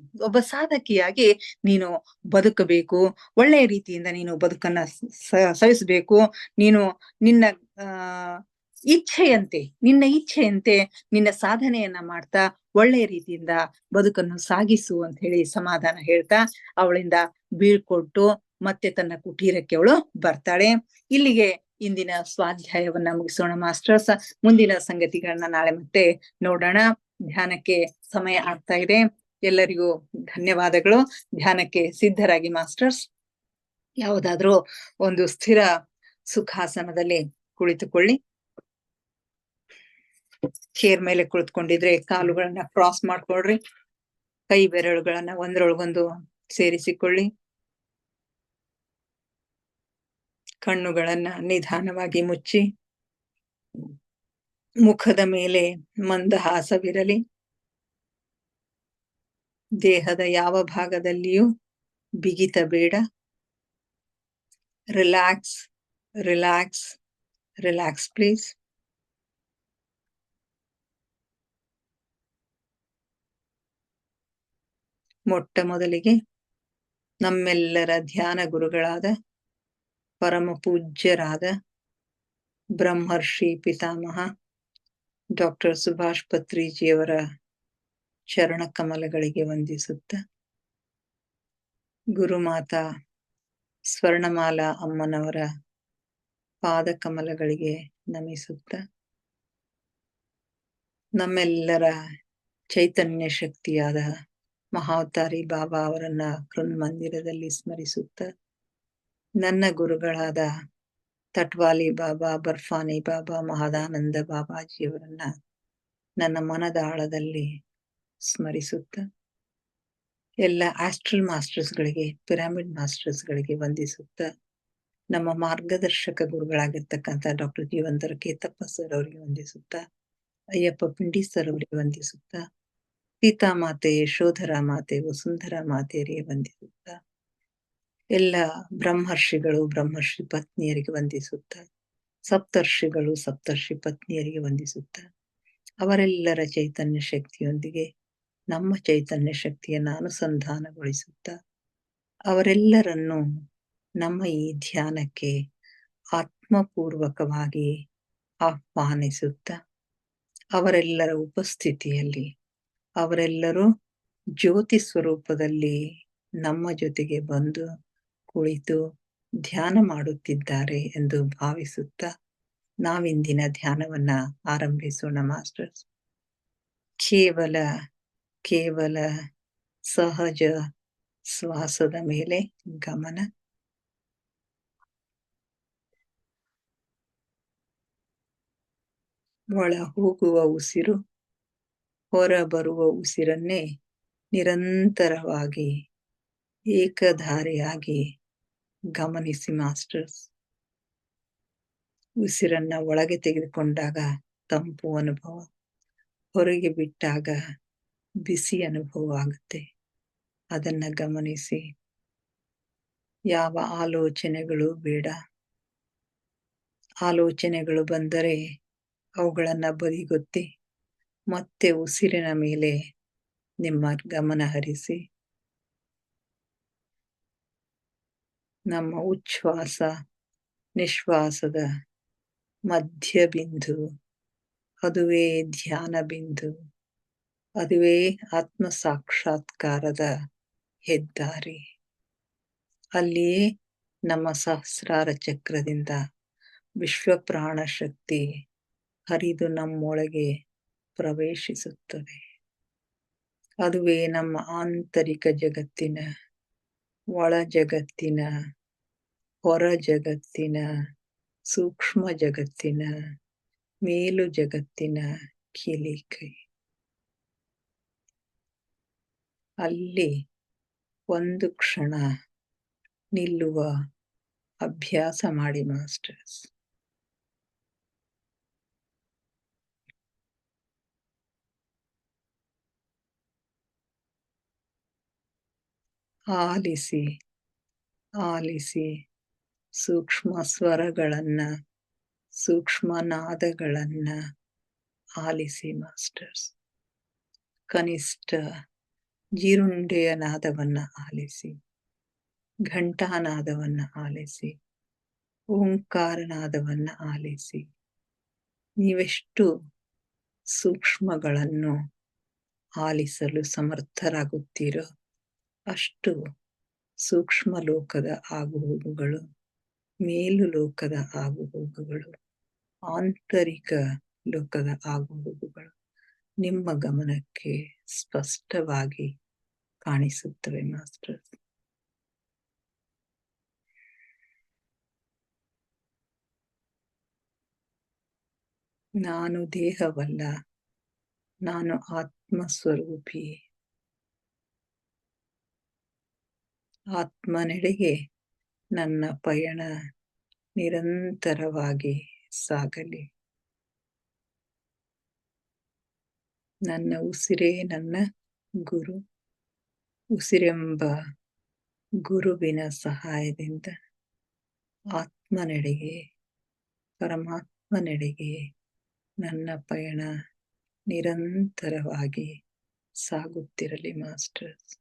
A: ನೀನು ಬದುಕಬೇಕು, ಒಳ್ಳೆಯ ರೀತಿಯಿಂದ ನೀನು ಬದುಕನ್ನ ಸವಿಸಬೇಕು. ನೀನು ನಿನ್ನ ನಿನ್ನ ಇಚ್ಛೆಯಂತೆ ನಿನ್ನ ಸಾಧನೆಯನ್ನ ಮಾಡ್ತಾ ಒಳ್ಳೆಯ ರೀತಿಯಿಂದ ಬದುಕನ್ನು ಸಾಗಿಸು ಅಂತ ಹೇಳಿ ಸಮಾಧಾನ ಹೇಳ್ತಾ ಅವಳಿಂದ ಬೀಳ್ಕೊಟ್ಟು ಮತ್ತೆ ತನ್ನ ಕುಟೀರಕ್ಕೆ ಅವಳು ಬರ್ತಾಳೆ. ಇಲ್ಲಿಗೆ ಇಂದಿನ ಸ್ವಾಧ್ಯಾಯವನ್ನ ಮುಗಿಸೋಣ ಮಾಸ್ಟರ್ಸ್. ಮುಂದಿನ ಸಂಗತಿಗಳನ್ನ ನಾಳೆ ಮತ್ತೆ ನೋಡೋಣ. ಧ್ಯಾನಕ್ಕೆ ಸಮಯ ಆಗ್ತಾ ಇದೆ. ಎಲ್ಲರಿಗೂ ಧನ್ಯವಾದಗಳು. ಧ್ಯಾನಕ್ಕೆ ಸಿದ್ಧರಾಗಿ ಮಾಸ್ಟರ್ಸ್. ಯಾವುದಾದ್ರೂ ಒಂದು ಸ್ಥಿರ ಸುಖಾಸನದಲ್ಲಿ ಕುಳಿತುಕೊಳ್ಳಿ. ಚೇರ್ ಮೇಲೆ ಕುಳಿತುಕೊಂಡಿದ್ರೆ ಕಾಲುಗಳನ್ನ ಕ್ರಾಸ್ ಮಾಡ್ಕೊಳ್ರಿ. ಕೈ ಬೆರಳುಗಳನ್ನ ಒಂದ್ರೊಳಗೊಂದು ಸೇರಿಸಿಕೊಳ್ಳಿ. ಕಣ್ಣುಗಳನ್ನ ನಿಧಾನವಾಗಿ ಮುಚ್ಚಿ. ಮುಖದ ಮೇಲೆ ಮಂದಹಾಸವಿರಲಿ. ದೇಹದ ಯಾವ ಭಾಗದಲ್ಲಿಯೂ ಬಿಗಿತ ಬೇಡ. Relax, relax, relax please. ಮೊಟ್ಟ ಮೊದಲಿಗೆ ನಮ್ಮೆಲ್ಲರ ಧ್ಯಾನ ಗುರುಗಳಾದ ಪರಮ ಪೂಜ್ಯರಾದ ಬ್ರಹ್ಮರ್ಷಿ ಪಿತಾಮಹ ಡಾಕ್ಟರ್ ಸುಭಾಷ್ ಪತ್ರಿಜಿಯವರ ಚರಣ ಕಮಲಗಳಿಗೆ ವಂದಿಸುತ್ತ, ಗುರುಮಾತಾ ಸ್ವರ್ಣಮಾಲಾ ಅಮ್ಮನವರ ಪಾದ ಕಮಲಗಳಿಗೆ ನಮಿಸುತ್ತ, ನಮ್ಮೆಲ್ಲರ ಚೈತನ್ಯ ಶಕ್ತಿಯಾದ ಮಹಾವತಾರಿ ಬಾಬಾ ಅವರನ್ನ ಕೃನ್ಮಂದಿರದಲ್ಲಿ ಸ್ಮರಿಸುತ್ತ, ನನ್ನ ಗುರುಗಳಾದ ತಟ್ವಾಲಿ ಬಾಬಾ, ಬರ್ಫಾನಿ ಬಾಬಾ, ಮಹದಾನಂದ ಬಾಬಾಜಿಯವರನ್ನ ನನ್ನ ಮನದ ಆಳದಲ್ಲಿ ಸ್ಮರಿಸುತ್ತ, ಎಲ್ಲ ಆಸ್ಟ್ರಲ್ ಮಾಸ್ಟರ್ಸ್ಗಳಿಗೆ, ಪಿರಾಮಿಡ್ ಮಾಸ್ಟರ್ಸ್ಗಳಿಗೆ ವಂದಿಸುತ್ತ, ನಮ್ಮ ಮಾರ್ಗದರ್ಶಕ ಗುರುಗಳಾಗಿರ್ತಕ್ಕಂಥ ಡಾಕ್ಟರ್ ಜೀವಂತರ ಕೇತಪ್ಪ ಸರ್ ಅವರಿಗೆ ವಂದಿಸುತ್ತ, ಅಯ್ಯಪ್ಪ ಪಿಂಡಿ ಸರ್ ಅವರಿಗೆ ವಂದಿಸುತ್ತ, ಸೀತಾಮಾತೆ, ಯಶೋಧರ ಮಾತೆ, ವಸುಂಧರಾ ಮಾತೆಯರಿಗೆ ವಂದಿಸುತ್ತ, ಎಲ್ಲ ಬ್ರಹ್ಮರ್ಷಿಗಳು, ಬ್ರಹ್ಮರ್ಷಿ ಪತ್ನಿಯರಿಗೆ ವಂದಿಸುತ್ತ, ಸಪ್ತರ್ಷಿಗಳು, ಸಪ್ತರ್ಷಿ ಪತ್ನಿಯರಿಗೆ ವಂದಿಸುತ್ತ, ಅವರೆಲ್ಲರ ಚೈತನ್ಯ ಶಕ್ತಿಯೊಂದಿಗೆ ನಮ್ಮ ಚೈತನ್ಯ ಶಕ್ತಿಯನ್ನು ಅನುಸಂಧಾನಗೊಳಿಸುತ್ತ, ಅವರೆಲ್ಲರನ್ನೂ ನಮ್ಮ ಈ ಧ್ಯಾನಕ್ಕೆ ಆತ್ಮಪೂರ್ವಕವಾಗಿ ಆಹ್ವಾನಿಸುತ್ತ, ಅವರೆಲ್ಲರ ಉಪಸ್ಥಿತಿಯಲ್ಲಿ ಅವರೆಲ್ಲರೂ ಜ್ಯೋತಿ ಸ್ವರೂಪದಲ್ಲಿ ನಮ್ಮ ಜೊತೆಗೆ ಬಂದು ಕುಳಿತು ಧ್ಯಾನ ಮಾಡುತ್ತಿದ್ದಾರೆ ಎಂದು ಭಾವಿಸುತ್ತ ನಾವಿಂದಿನ ಧ್ಯಾನವನ್ನ ಆರಂಭಿಸೋಣ ಮಾಸ್ಟರ್ಸ್. ಕೇವಲ ಸಹಜ ಶ್ವಾಸದ ಮೇಲೆ ಗಮನ. ಒಳ ಹೋಗುವ ಉಸಿರು, ಹೊರ ಬರುವ ಉಸಿರನ್ನೇ ನಿರಂತರವಾಗಿ ಏಕಧಾರೆಯಾಗಿ ಗಮನಿಸಿ ಮಾಸ್ಟರ್ಸ್. ಉಸಿರನ್ನ ಒಳಗೆ ತೆಗೆದುಕೊಂಡಾಗ ತಂಪು ಅನುಭವ, ಹೊರಗೆ ಬಿಟ್ಟಾಗ ಬಿಸಿ ಅನುಭವ ಆಗುತ್ತೆ. ಅದನ್ನ ಗಮನಿಸಿ. ಯಾವ ಆಲೋಚನೆಗಳು ಬೇಡ. ಆಲೋಚನೆಗಳು ಬಂದರೆ ಅವುಗಳನ್ನ ಬದಿಗೊತ್ತಿ ಮತ್ತೆ ಉಸಿರಿನ ಮೇಲೆ ನಿಮ್ಮ ಗಮನ ಹರಿಸಿ. ನಮ್ಮ ಉಚ್ಛ್ವಾಸ ನಿಶ್ವಾಸದ ಮಧ್ಯ ಬಿಂದು, ಅದುವೇ ಧ್ಯಾನ ಬಿಂದು, ಅದುವೇ ಆತ್ಮ ಸಾಕ್ಷಾತ್ಕಾರದ ಹೆದ್ದಾರಿ. ಅಲ್ಲಿಯೇ ನಮ್ಮ ಸಹಸ್ರಾರ ಚಕ್ರದಿಂದ ವಿಶ್ವ ಪ್ರಾಣ ಶಕ್ತಿ ಹರಿದು ನಮ್ಮೊಳಗೆ ಪ್ರವೇಶಿಸುತ್ತದೆ. ಅದುವೇ ನಮ್ಮ ಆಂತರಿಕ ಜಗತ್ತಿನ, ಒಳ ಜಗತ್ತಿನ, ಹೊರ ಜಗತ್ತಿನ, ಸೂಕ್ಷ್ಮ ಜಗತ್ತಿನ, ಮೇಲು ಜಗತ್ತಿನ ಕೀಲಿಕೈ. ಅಲ್ಲಿ ಒಂದು ಕ್ಷಣ ನಿಲ್ಲುವ ಅಭ್ಯಾಸ ಮಾಡಿ ಮಾಸ್ಟರ್ಸ್. ಆಲಿಸಿ ಆಲಿಸಿ ಸೂಕ್ಷ್ಮ ಸ್ವರಗಳನ್ನ, ಸೂಕ್ಷ್ಮ ನಾದಗಳನ್ನ ಆಲಿಸಿ ಮಾಸ್ಟರ್ಸ್. ಕನಿಷ್ಠ ಜೀರುಂಡೆಯ ನಾದವನ್ನ ಆಲಿಸಿ, ಘಂಟಾನಾದವನ್ನ ಆಲಿಸಿ, ಓಂಕಾರನಾದವನ್ನ ಆಲಿಸಿ. ನೀವೆಷ್ಟು ಸೂಕ್ಷ್ಮಗಳನ್ನು ಆಲಿಸಲು ಸಮರ್ಥರಾಗುತ್ತೀರೋ ಅಷ್ಟು ಸೂಕ್ಷ್ಮ ಲೋಕದ ಆಗುಹೋಗುಗಳು, ಮೇಲು ಲೋಕದ ಆಗುಹೋಗುಗಳು, ಆಂತರಿಕ ಲೋಕದ ಆಗುಹೋಗುಗಳು ನಿಮ್ಮ ಗಮನಕ್ಕೆ ಸ್ಪಷ್ಟವಾಗಿ ಕಾಣಿಸುತ್ತವೆ ಮಾಸ್ಟರ್. ನಾನು ದೇಹವಲ್ಲ, ನಾನು ಆತ್ಮಸ್ವರೂಪಿ. ಆತ್ಮನೆಡೆಗೆ ನನ್ನ ಪಯಣ ನಿರಂತರವಾಗಿ ಸಾಗಲಿ. ನನ್ನ ಉಸಿರೇ ನನ್ನ ಗುರು. ಉಸಿರೆಂಬ ಗುರುವಿನ ಸಹಾಯದಿಂದ ಆತ್ಮನೆಡೆಗೆ, ಪರಮಾತ್ಮನೆಡೆಗೆ ನನ್ನ ಪಯಣ ನಿರಂತರವಾಗಿ ಸಾಗುತ್ತಿರಲಿ ಮಾಸ್ಟರ್ಸ್.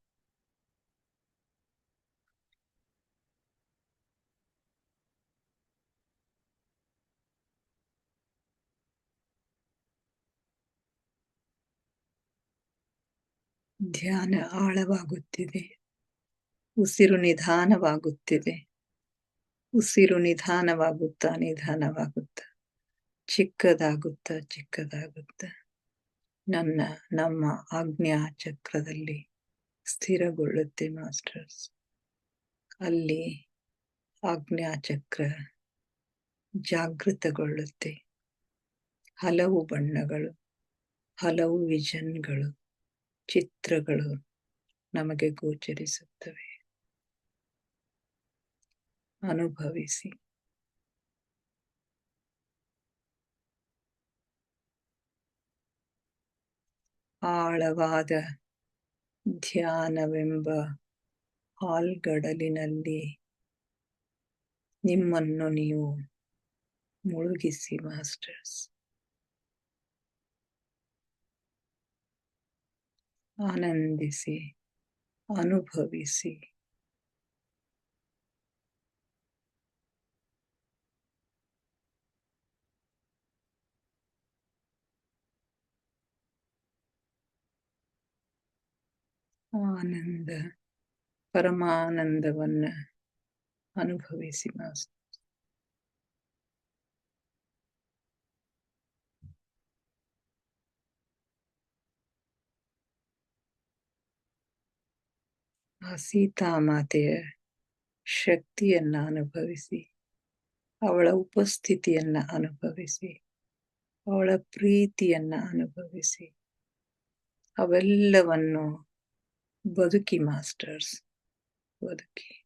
A: ಧ್ಯಾನ ಆಳವಾಗುತ್ತಿದೆ. ಉಸಿರು ನಿಧಾನವಾಗುತ್ತಿದೆ. ಉಸಿರು ನಿಧಾನವಾಗುತ್ತಾ ನಿಧಾನವಾಗುತ್ತಾ ಚಿಕ್ಕದಾಗುತ್ತಾ ನಮ್ಮ ಆಜ್ಞಾ ಚಕ್ರದಲ್ಲಿ ಸ್ಥಿರಗೊಳ್ಳುತ್ತೆ ಮಾಸ್ಟರ್ಸ್. ಅಲ್ಲಿ ಆಜ್ಞಾ ಚಕ್ರ ಜಾಗೃತಗೊಳ್ಳುತ್ತೆ. ಹಲವು ಬಣ್ಣಗಳು, ಹಲವು ವಿಷನ್ಗಳು, ಚಿತ್ರಗಳು ನಮಗೆ ಗೋಚರಿಸುತ್ತವೆ. ಅನುಭವಿಸಿ. ಆಳವಾದ ಧ್ಯಾನವೆಂಬ ಆಲ್ಗಡಲಿನಲ್ಲಿ ನಿಮ್ಮನ್ನು ನೀವು ಮುಳುಗಿಸಿ ಮಾಸ್ಟರ್ಸ್. ಆನಂದಿಸಿ, ಅನುಭವಿಸಿ. ಆನಂದ, ಪರಮಾನಂದವನ್ನ ಅನುಭವಿಸಿ ಮಾಸ್ಟರ್. ಆ ಸೀತಾಮಾತೆಯ ಶಕ್ತಿಯನ್ನ ಅನುಭವಿಸಿ, ಅವಳ ಉಪಸ್ಥಿತಿಯನ್ನ ಅನುಭವಿಸಿ, ಅವಳ ಪ್ರೀತಿಯನ್ನ ಅನುಭವಿಸಿ. ಅವೆಲ್ಲವನ್ನು ಬದುಕಿ ಮಾಸ್ಟರ್ಸ್, ಬದುಕಿ.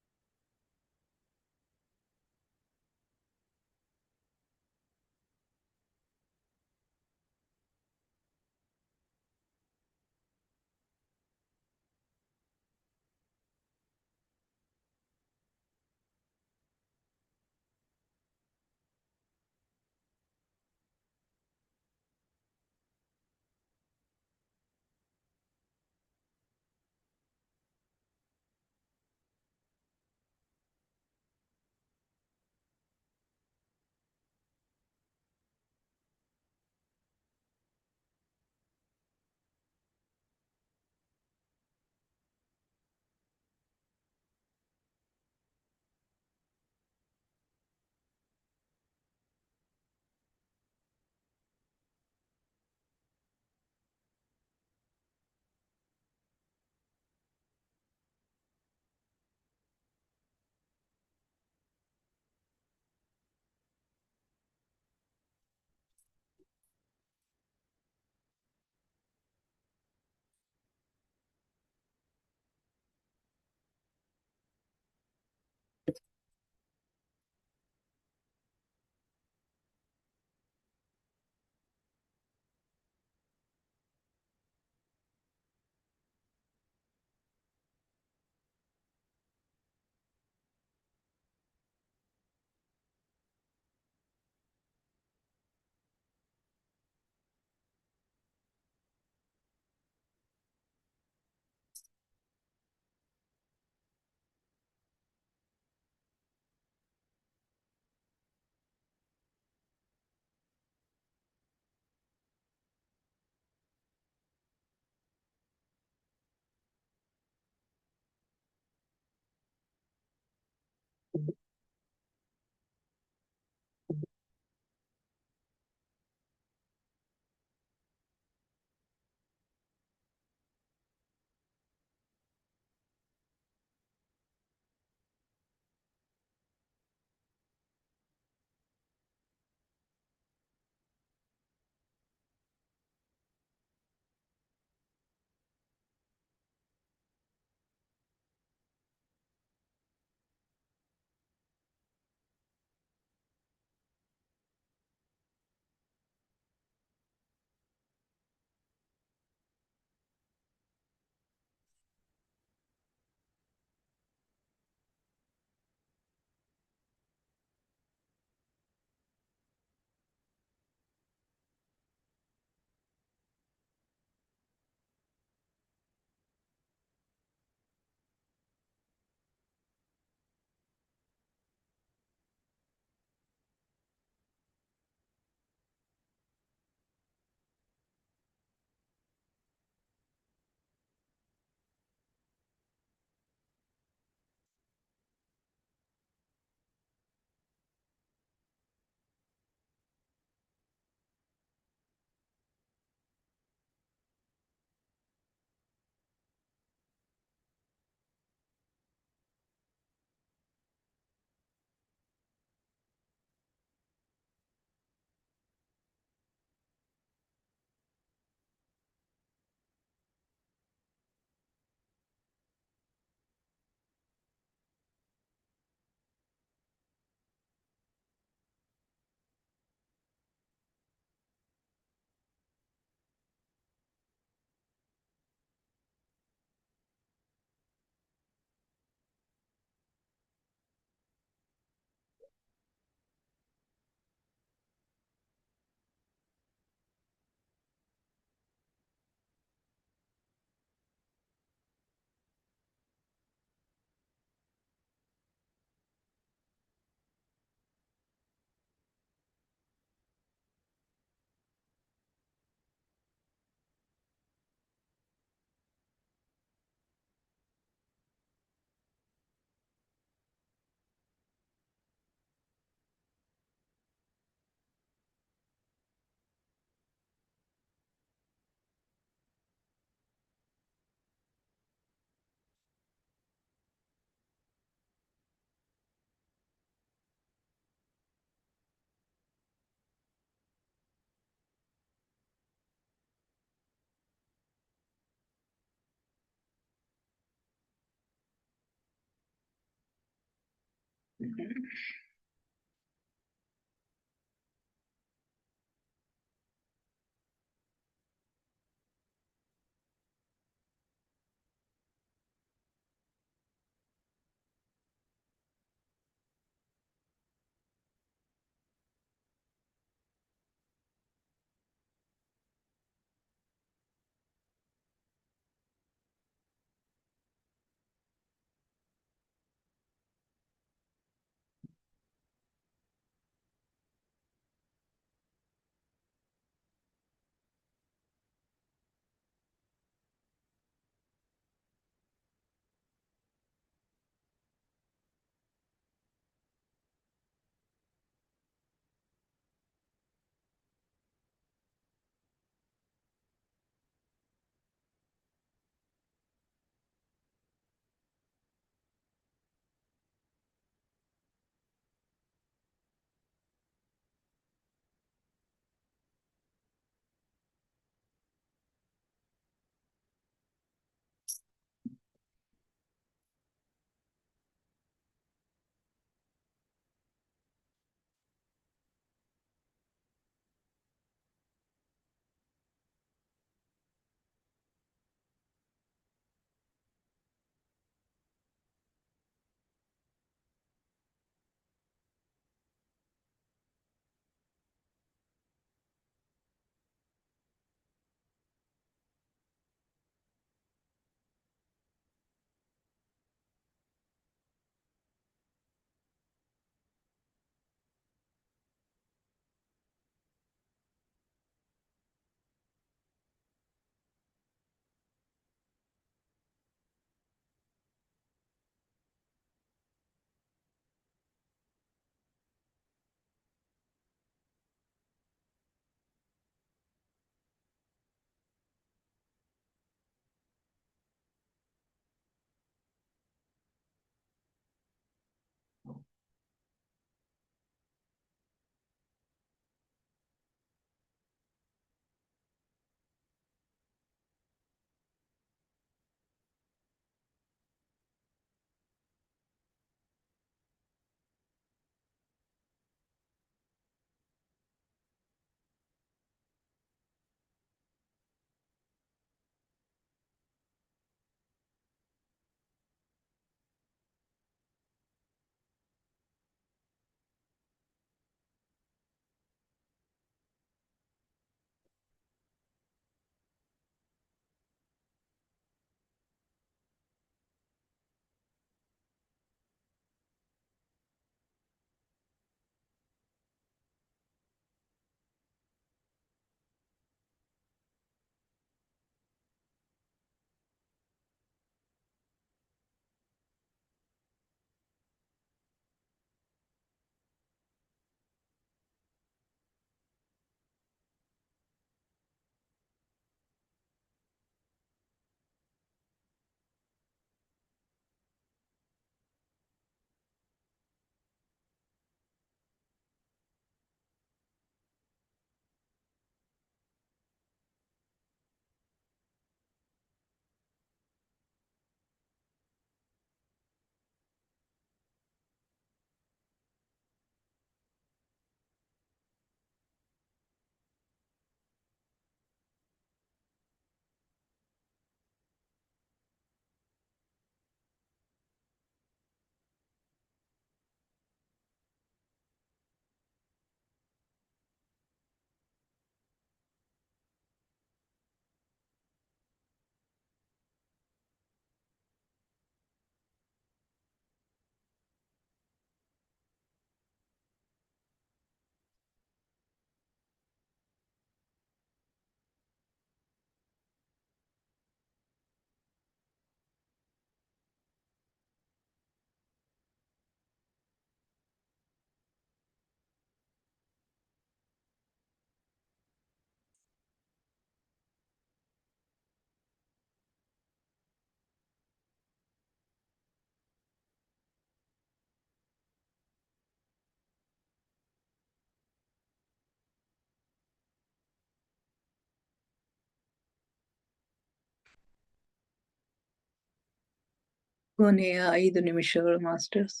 A: ಕೊನೆಯ 5 ನಿಮಿಷಗಳು ಮಾಸ್ಟರ್ಸ್.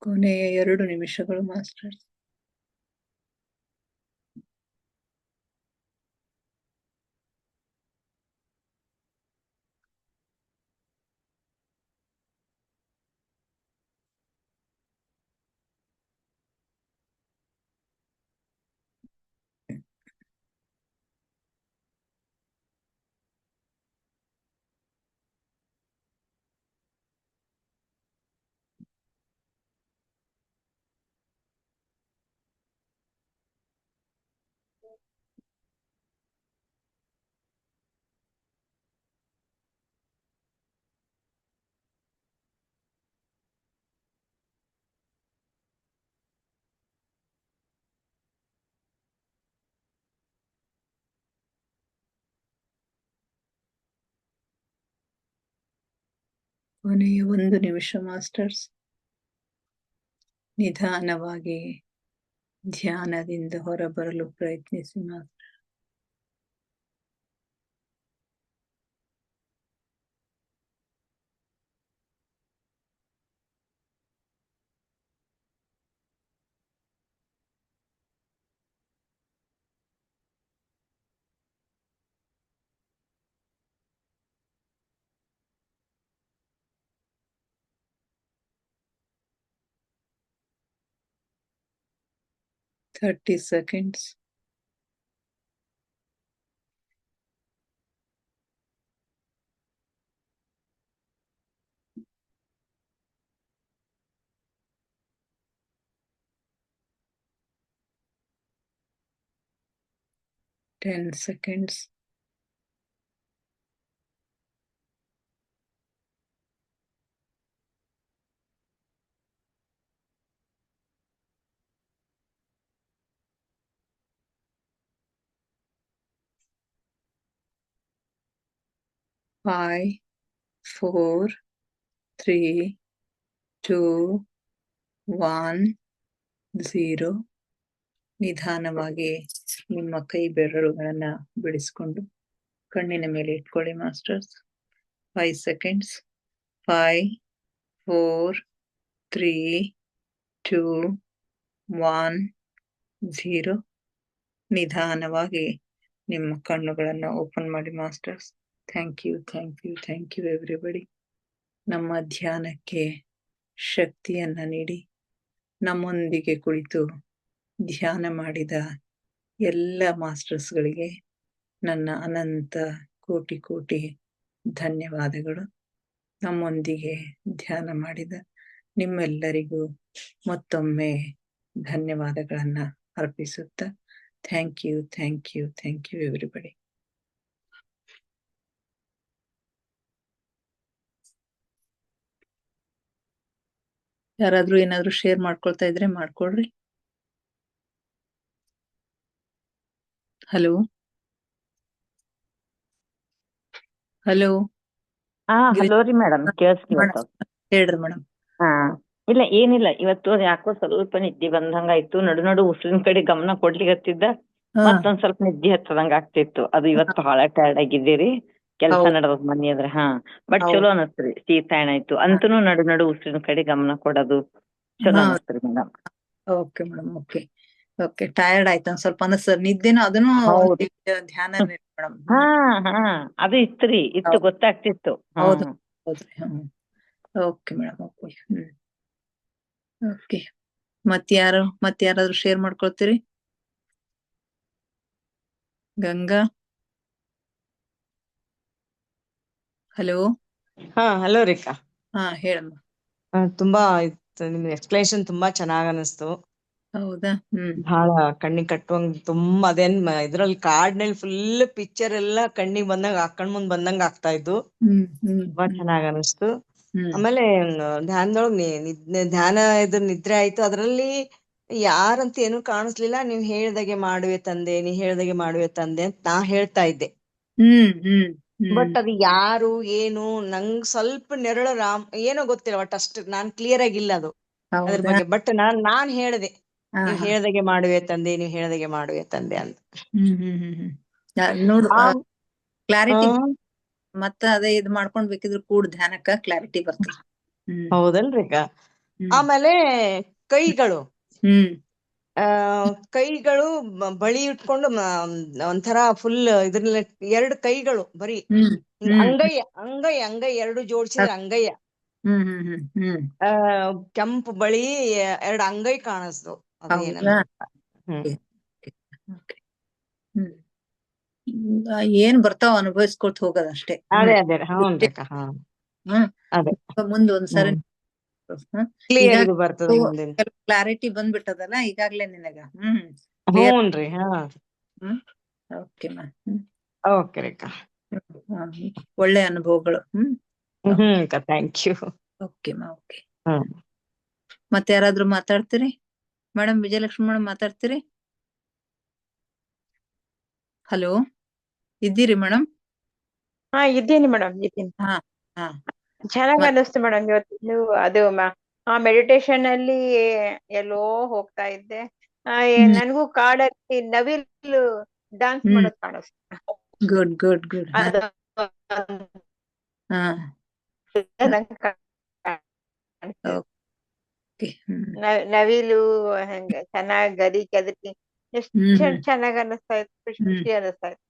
A: ಕೊನೆಯ 2 ನಿಮಿಷಗಳು ಮಾಸ್ಟರ್. ಕೊನೆಯ 1 ನಿಮಿಷ ಮಾಸ್ಟರ್ಸ್. ನಿಧಾನವಾಗಿ ಧ್ಯಾನದಿಂದ ಹೊರಬರಲು ಪ್ರಯತ್ನಿಸಿ master. Thirty seconds. Ten seconds. Five, 4, 3, 2, 1, 0. ನಿಧಾನವಾಗಿ ನಿಮ್ಮ ಕೈ ಬೆರಳುಗಳನ್ನ ಬಿಡಿಸ್ಕೊಂಡು ಕಣ್ಣಿನ ಮೇಲೆ ಇಟ್ಕೊಳ್ಳಿ ಮಾಸ್ಟರ್ಸ್. 5 seconds. 5, 4, 3, 2, 1, 0. ನಿಧಾನವಾಗಿ ನಿಮ್ಮ ಕಣ್ಣುಗಳನ್ನ ಓಪನ್ ಮಾಡಿ masters. Thank you, thank you, thank you everybody. ನಮ್ಮ ಧ್ಯಾನಕ್ಕೆ ಶಕ್ತಿಯನ್ನ ನೀಡಿ ನಮ್ಮೊಂದಿಗೆ ಕುಳಿತು ಧ್ಯಾನ ಮಾಡಿದ ಎಲ್ಲ ಮಾಸ್ಟರ್ಸ್ಗಳಿಗೆ ನನ್ನ ಅನಂತ ಕೋಟಿ ಕೋಟಿ ಧನ್ಯವಾದಗಳು. ನಮ್ಮೊಂದಿಗೆ ಧ್ಯಾನ ಮಾಡಿದ ನಿಮ್ಮೆಲ್ಲರಿಗೂ ಮತ್ತೊಮ್ಮೆ ಧನ್ಯವಾದಗಳನ್ನ ಅರ್ಪಿಸುತ್ತಾ thank you, thank you, thank you everybody. ಯಾರಾದ್ರೂ ಏನಾದ್ರು ಶೇರ್ ಮಾಡ್ಕೊಳ್ತಾ ಇದ್ರೆ ಮಾಡ್ಕೊಳ್ರಿ. Hello hello.
B: ಹಲೋ ರೀ ಮೇಡಮ್, ಕೇಳಿಸ್ತೀವತ್ತ?
A: ಹೇಳ್ರಿ ಮೇಡಮ್.
B: ಇಲ್ಲ ಏನಿಲ್ಲ, ಇವತ್ತು ಯಾಕೋ ಸ್ವಲ್ಪ ನಿದ್ದೆ ಬಂದಂಗಾಯ್ತು. ನಡು ನಡು ಉಸಿರಿನ ಕಡೆ ಗಮನ ಕೊಡ್ಲಿಕತ್ತಿದ್ದ, ಮತ್ತೊಂದ್ ಸ್ವಲ್ಪ ನಿದ್ದೆ ಹತ್ತದಂಗ ಆಗ್ತಿತ್ತು. ಅದು ಇವತ್ತು ಬಹಳ ಟೈರ್ಡ್ ಆಗಿದ್ದೀರಿ, ಕೆಲಸ ನಡೆದ್ ಮನಿ ಅದ್ರ. ಬಟ್ ಚಲೋ ಅನಸ್ತ್ರಿ, ಶೀತ ಏನಾಯ್ತು ಅಂತನೂ ನಡು ನಡು ಉಸಿರಿನ ಕಡೆ ಗಮನ ಕೊಡೋದು ಚಲೋ ಅನಸ್ತ್ರಿ madam.
A: Okay madam, okay okay. Tired ಆಯ್ತು ಒಂದ್ ಸ್ವಲ್ಪ ಅಂದ್ರೆ ಸರ್ ನಿದ್ದೆನೂ ಅದನ್ನು ಧ್ಯಾನ ಮೇಡಮ್.
B: ಅದು ಇತ್ರಿ, ಇತ್ತು ಗೊತ್ತಾಗ್ತಿತ್ತು.
A: ಹೌದು ಹೌದ್ರಿ. Okay madam, okay. ಓಕೆ, ಮತ್ಯಾರಾದ್ರೂ ಶೇರ್ ಮಾಡ್ಕೊಳ್ತೀರಿ? ಗಂಗಾ. ಹಲೋ.
C: ಹಲೋ ರೇಖಾ.
A: ಹೇಳಮ್ಮ.
C: ತುಂಬಾ ನಿಮ್ ಎಕ್ಸ್ಪ್ಲನೇಷನ್ ತುಂಬಾ ಚೆನ್ನಾಗ್ ಅನಿಸ್ತು.
A: ಹೌದಾ?
C: ಬಹಳ ಕಣ್ಣಿಗೆ ಕಟ್ಟುವಂಗ್ ತುಂಬಾ. ಅದೇನ್ ಇದ್ರಲ್ಲಿ ಕಾರ್ಡ್ನಲ್ಲಿ ಫುಲ್ ಪಿಕ್ಚರ್ ಎಲ್ಲಾ ಕಣ್ಣಿಗೆ ಬಂದಂಗ ಕಣ್ ಮುಂದ್ ಬಂದಂಗ ಆಗ್ತಾ ಇದ್ದು. ತುಂಬಾ ಚೆನ್ನಾಗ್ ಅನಿಸ್ತು. ಆಮೇಲೆ ಧ್ಯಾನದೊಳಗ್ ಧ್ಯಾನ ನಿದ್ರೆ ಆಯ್ತು. ಅದ್ರಲ್ಲಿ ಯಾರಂತ ಏನು ಕಾಣಿಸ್ಲಿಲ್ಲ. ನೀವ್ ಹೇಳ್ದಾಗೆ ಮಾಡುವೆ ತಂದೆ, ನೀ ಹೇಳ್ದಾಗೆ ಮಾಡುವೆ ತಂದೆ ಅಂತ ನಾ ಹೇಳ್ತಾ ಇದ್ದೆ. ಬಟ್ ಅದು ಯಾರು ಏನು ನಂಗ್ ಸ್ವಲ್ಪ ನೆರಳು ಏನೋ ಗೊತ್ತಿಲ್ಲ. ಬಟ್ ಅಷ್ಟು ನಾನ್ ಕ್ಲಿಯರ್ ಆಗಿಲ್ಲ ಅದು ಅದ್ರ ಬಗ್ಗೆ. ಬಟ್ ನಾನ್ ಹೇಳ್ದೆ, ನೀವ್ ಹೇಳ್ದಾಗೆ ಮಾಡುವೆ ತಂದೆ, ನೀವ್ ಹೇಳ್ದಾಗೆ ಮಾಡುವೆ ತಂದೆ ಅಂತ.
A: ಕ್ಲಾರಿಟಿ ಮತ್ತ ಅದೇ ಇದ್ ಮಾಡ್ಕೊಂಡ್ ಬೇಕಿದ್ರು ಕೂಡ ಧ್ಯಾನಕ್ಕ ಕ್ಲಾರಿಟಿ ಬರ್ತದೆ.
C: ಹೌದಲ್ರಿ? ಆಮೇಲೆ ಕೈಗಳು
A: ಹ್ಮ್
C: ಕೈಗಳು ಬಳಿ ಇಟ್ಕೊಂಡು ಒಂಥರ ಫುಲ್ ಇದ್ರಲ್ಲಿ 2 ಕೈಗಳು ಬರೀ
A: ಹ್ಮ್
C: ಹಿಂಗ್
A: ಹ್ಮ್
C: ಅಂಗೈ 2 ಜೋಡಿಸಿದ್ರೆ ಅಂಗೈಯ
A: ಹ್ಮ್ ಹ್ಮ್ ಹ್ಮ್ ಹ್ಮ್
C: ಕೆಂಪು ಬಳಿ 2 ಅಂಗೈ ಕಾಣಿಸ್ತು ಅದೇನ
A: ಹೌದಾ?
C: ಹ್ಮ್
A: Okay. ಹ್ಮ್ ಏನ್ ಬರ್ತಾವ ಅನುಭವಿಸ್ಕೊತ ಹೋಗೋದಷ್ಟೇ.
C: ಅದೇ ಹ್ಞೂನ್ರಿಕ್ಕ
A: ಹ್ಮ್
C: ಅದೇ
A: ಮುಂದ್ ಒಂದ್ಸರಿ
C: ಕ್ಲಿಯರ್ ಇದು ಬರ್ತದ ಮುಂದಿನ
A: ಕ್ಲಾರಿಟಿ ಬಂದ್ಬಿಟ್ಟದಲ್ಲ ಈಗಾಗ್ಲೇ ನಿನಗ.
C: ಹ್ಞೂನ್ರಿ
A: ಓಕೆ
C: ಓಕೆ ರೀ ಅಕ್ಕ
A: ಒಳ್ಳೆ ಅನುಭವಗಳು.
C: ಅಕ್ಕ ಥ್ಯಾಂಕ್ ಯು.
A: ಓಕೆ ಮತ್ತೆ ಯಾರಾದ್ರೂ ಮಾತಾಡ್ತೀರಿ ಮೇಡಮ್? ವಿಜಯಲಕ್ಷ್ಮಿ ಮೇಡಮ್ ಮಾತಾಡ್ತೀರಿ? ಹಲೋ, ಇದ್ದೀರಿ ಮೇಡಮ್?
D: ಇದ್ದೀನಿ ಮೇಡಮ್, ಇದ್ದೀನಿ.
A: ಹಾ ಹಾ
D: ಚೆನ್ನಾಗ್ ಅನ್ನಿಸ್ತು ಮೇಡಮ್ ಇವತ್ತು. ಅದು ಮೆಡಿಟೇಷನ್ ಅಲ್ಲಿ ಎಲ್ಲೋ ಹೋಗ್ತಾ ಇದ್ದೆ. ನನ್ಗೂ ಕಾಡಲ್ಲಿ ನವಿಲು ಡಾನ್ಸ್ ಮಾಡೋದ್ ಕಾಣಿಸ್ತು.
A: Good good good.
D: ಅದು
A: ಹಾ
D: ನವಿಲು ಹಂಗ ಚೆನ್ನಾಗ್ ಗರಿ ಕೆದರಿ ಎಷ್ಟು ಚೆನ್ನಾಗ್ ಅನ್ನಿಸ್ತಾ ಇತ್ತು, ಖುಷಿ ಅನ್ನಿಸ್ತಾ ಇತ್ತು.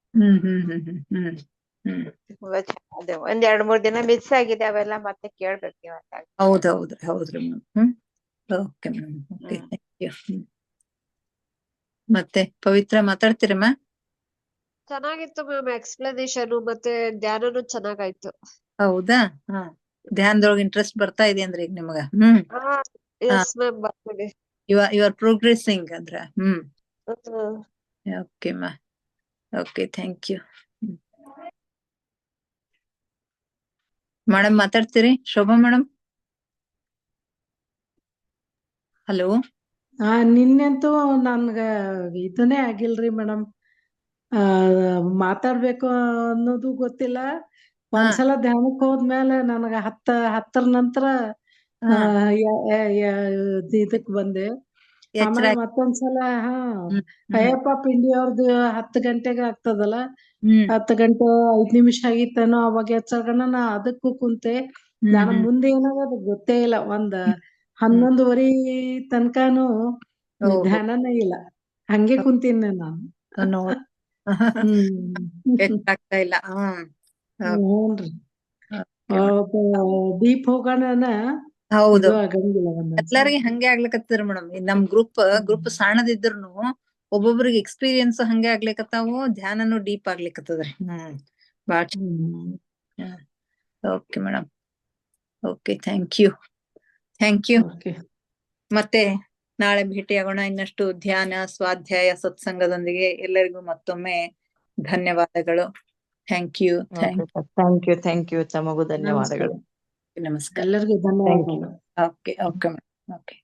D: ಅದೇ 1-2-3 ದಿನ ಮಿಸ್ ಆಗಿದೆ, ಅವೆಲ್ಲ ಮತ್ತೆ ಕೇಳ್ಬೇಕು ಇವತ್ತ.
A: ಹೌದ್ರಿ madam. Okay madam, okay thank you. ಮತ್ತೆ ಪವಿತ್ರ ಮಾತಾಡ್ತೀರಮ್ಮ?
E: ಚೆನ್ನಾಗಿತ್ತು ಮ್ಯಾಮ್ ಎಕ್ಸ್ಪ್ಲನೇಷನ್, ಮತ್ತೆ ಧ್ಯಾನನು ಚೆನ್ನಾಗಾಯ್ತು.
A: ಹೌದಾ? ಧ್ಯಾನದೊಳಗೆ ಇಂಟ್ರೆಸ್ಟ್ ಬರ್ತಾ ಇದೆ ಅಂದ್ರೆ ಈಗ ನಿಮಗ?
E: ಎಸ್ ಮ್ಯಾಮ್, ಬರ್ತೀನಿ.
A: ಯು ಆರ್ ಪ್ರೋಗ್ರೆಸಿಂಗ್ ಅಂದ್ರ. ಓಕೆ ಮಾ, ಓಕೆ ಥ್ಯಾಂಕ್ ಯು. ಮೇಡಮ್ ಮಾತಾಡ್ತೀರಿ? ಶೋಭಾ ಮೇಡಮ್? ಹಲೋ.
F: ನಿನ್ನೆಂತೂ ನನ್ಗ ಇದನ್ನೇ ಆಗಿಲ್ರಿ ಮೇಡಮ್. ಮಾತಾಡ್ಬೇಕು ಅನ್ನೋದು ಗೊತ್ತಿಲ್ಲ. ಒಂದ್ಸಲ ಧ್ಯಾನಕ್ಕೆ ಹೋದ್ಮೇಲೆ ನನಗ 10 ನಂತರ ಇದಕ್ ಬಂದೆ. ಆಮೇಲೆ ಮತ್ತೊಂದ್ಸಲ ಅಯ್ಯಪ್ಪ ಪಿಂಡಿ ಅವ್ರದ್ದು 10 ಗಂಟೆಗೆ ಆಗ್ತದಲ್ಲ, 10 ಗಂಟೆ 5 ನಿಮಿಷ ಆಗಿತ್ತೇನೋ ಅವಾಗ ಎಚ್ಚರ್ಗಣ ನಾ ಅದಕ್ಕೂ ಕುಂತೆ. ನಾನು ಮುಂದೆ ಏನಾಗೋದು ಗೊತ್ತೇ ಇಲ್ಲ. 11:30 ತನಕನೂ ಧ್ಯಾನನೇ ಇಲ್ಲ, ಹಂಗೆ ಕುಂತೀನಿ ನಾನು.
A: ಆಗ್ತಾ ಇಲ್ಲ.
F: ಹ್ಞೂನ್ರಿ. ಡೀಪ್ ಹೋಗೋಣ.
A: ಹೌದು, ಎಲ್ಲರಿಗೂ ಹಂಗೆ ಆಗ್ಲಿಕತ್ತಿದ್ರ ಮೇಡಮ್. ನಮ್ ಗ್ರೂಪ್ ಸಣ್ಣದಿದ್ರು ಒಬ್ಬೊಬ್ರಿಗೆ ಎಕ್ಸ್ಪೀರಿಯನ್ಸ್ ಹಂಗೆ ಆಗ್ಲಿಕತ್ತಾವು, ಧ್ಯಾನನು ಡೀಪ್ ಆಗ್ಲಿಕತ್ತದ್ರಿ. ಬಾಳ. Okay madam, okay thank you. ಮತ್ತೆ ನಾಳೆ ಭೇಟಿಯಾಗೋಣ ಇನ್ನಷ್ಟು ಧ್ಯಾನ, ಸ್ವಾಧ್ಯಾಯ, ಸತ್ಸಂಗದೊಂದಿಗೆ. ಎಲ್ಲರಿಗೂ ಮತ್ತೊಮ್ಮೆ ಧನ್ಯವಾದಗಳು. Thank you.
C: Thank you. ತಮಗೂ ಧನ್ಯವಾದಗಳು.
A: ನಮಸ್ಕಾರ.
F: ಎಲ್ಲರಿಗೂ ಧನ್ಯವಾದಗಳು.
A: Okay madam, okay.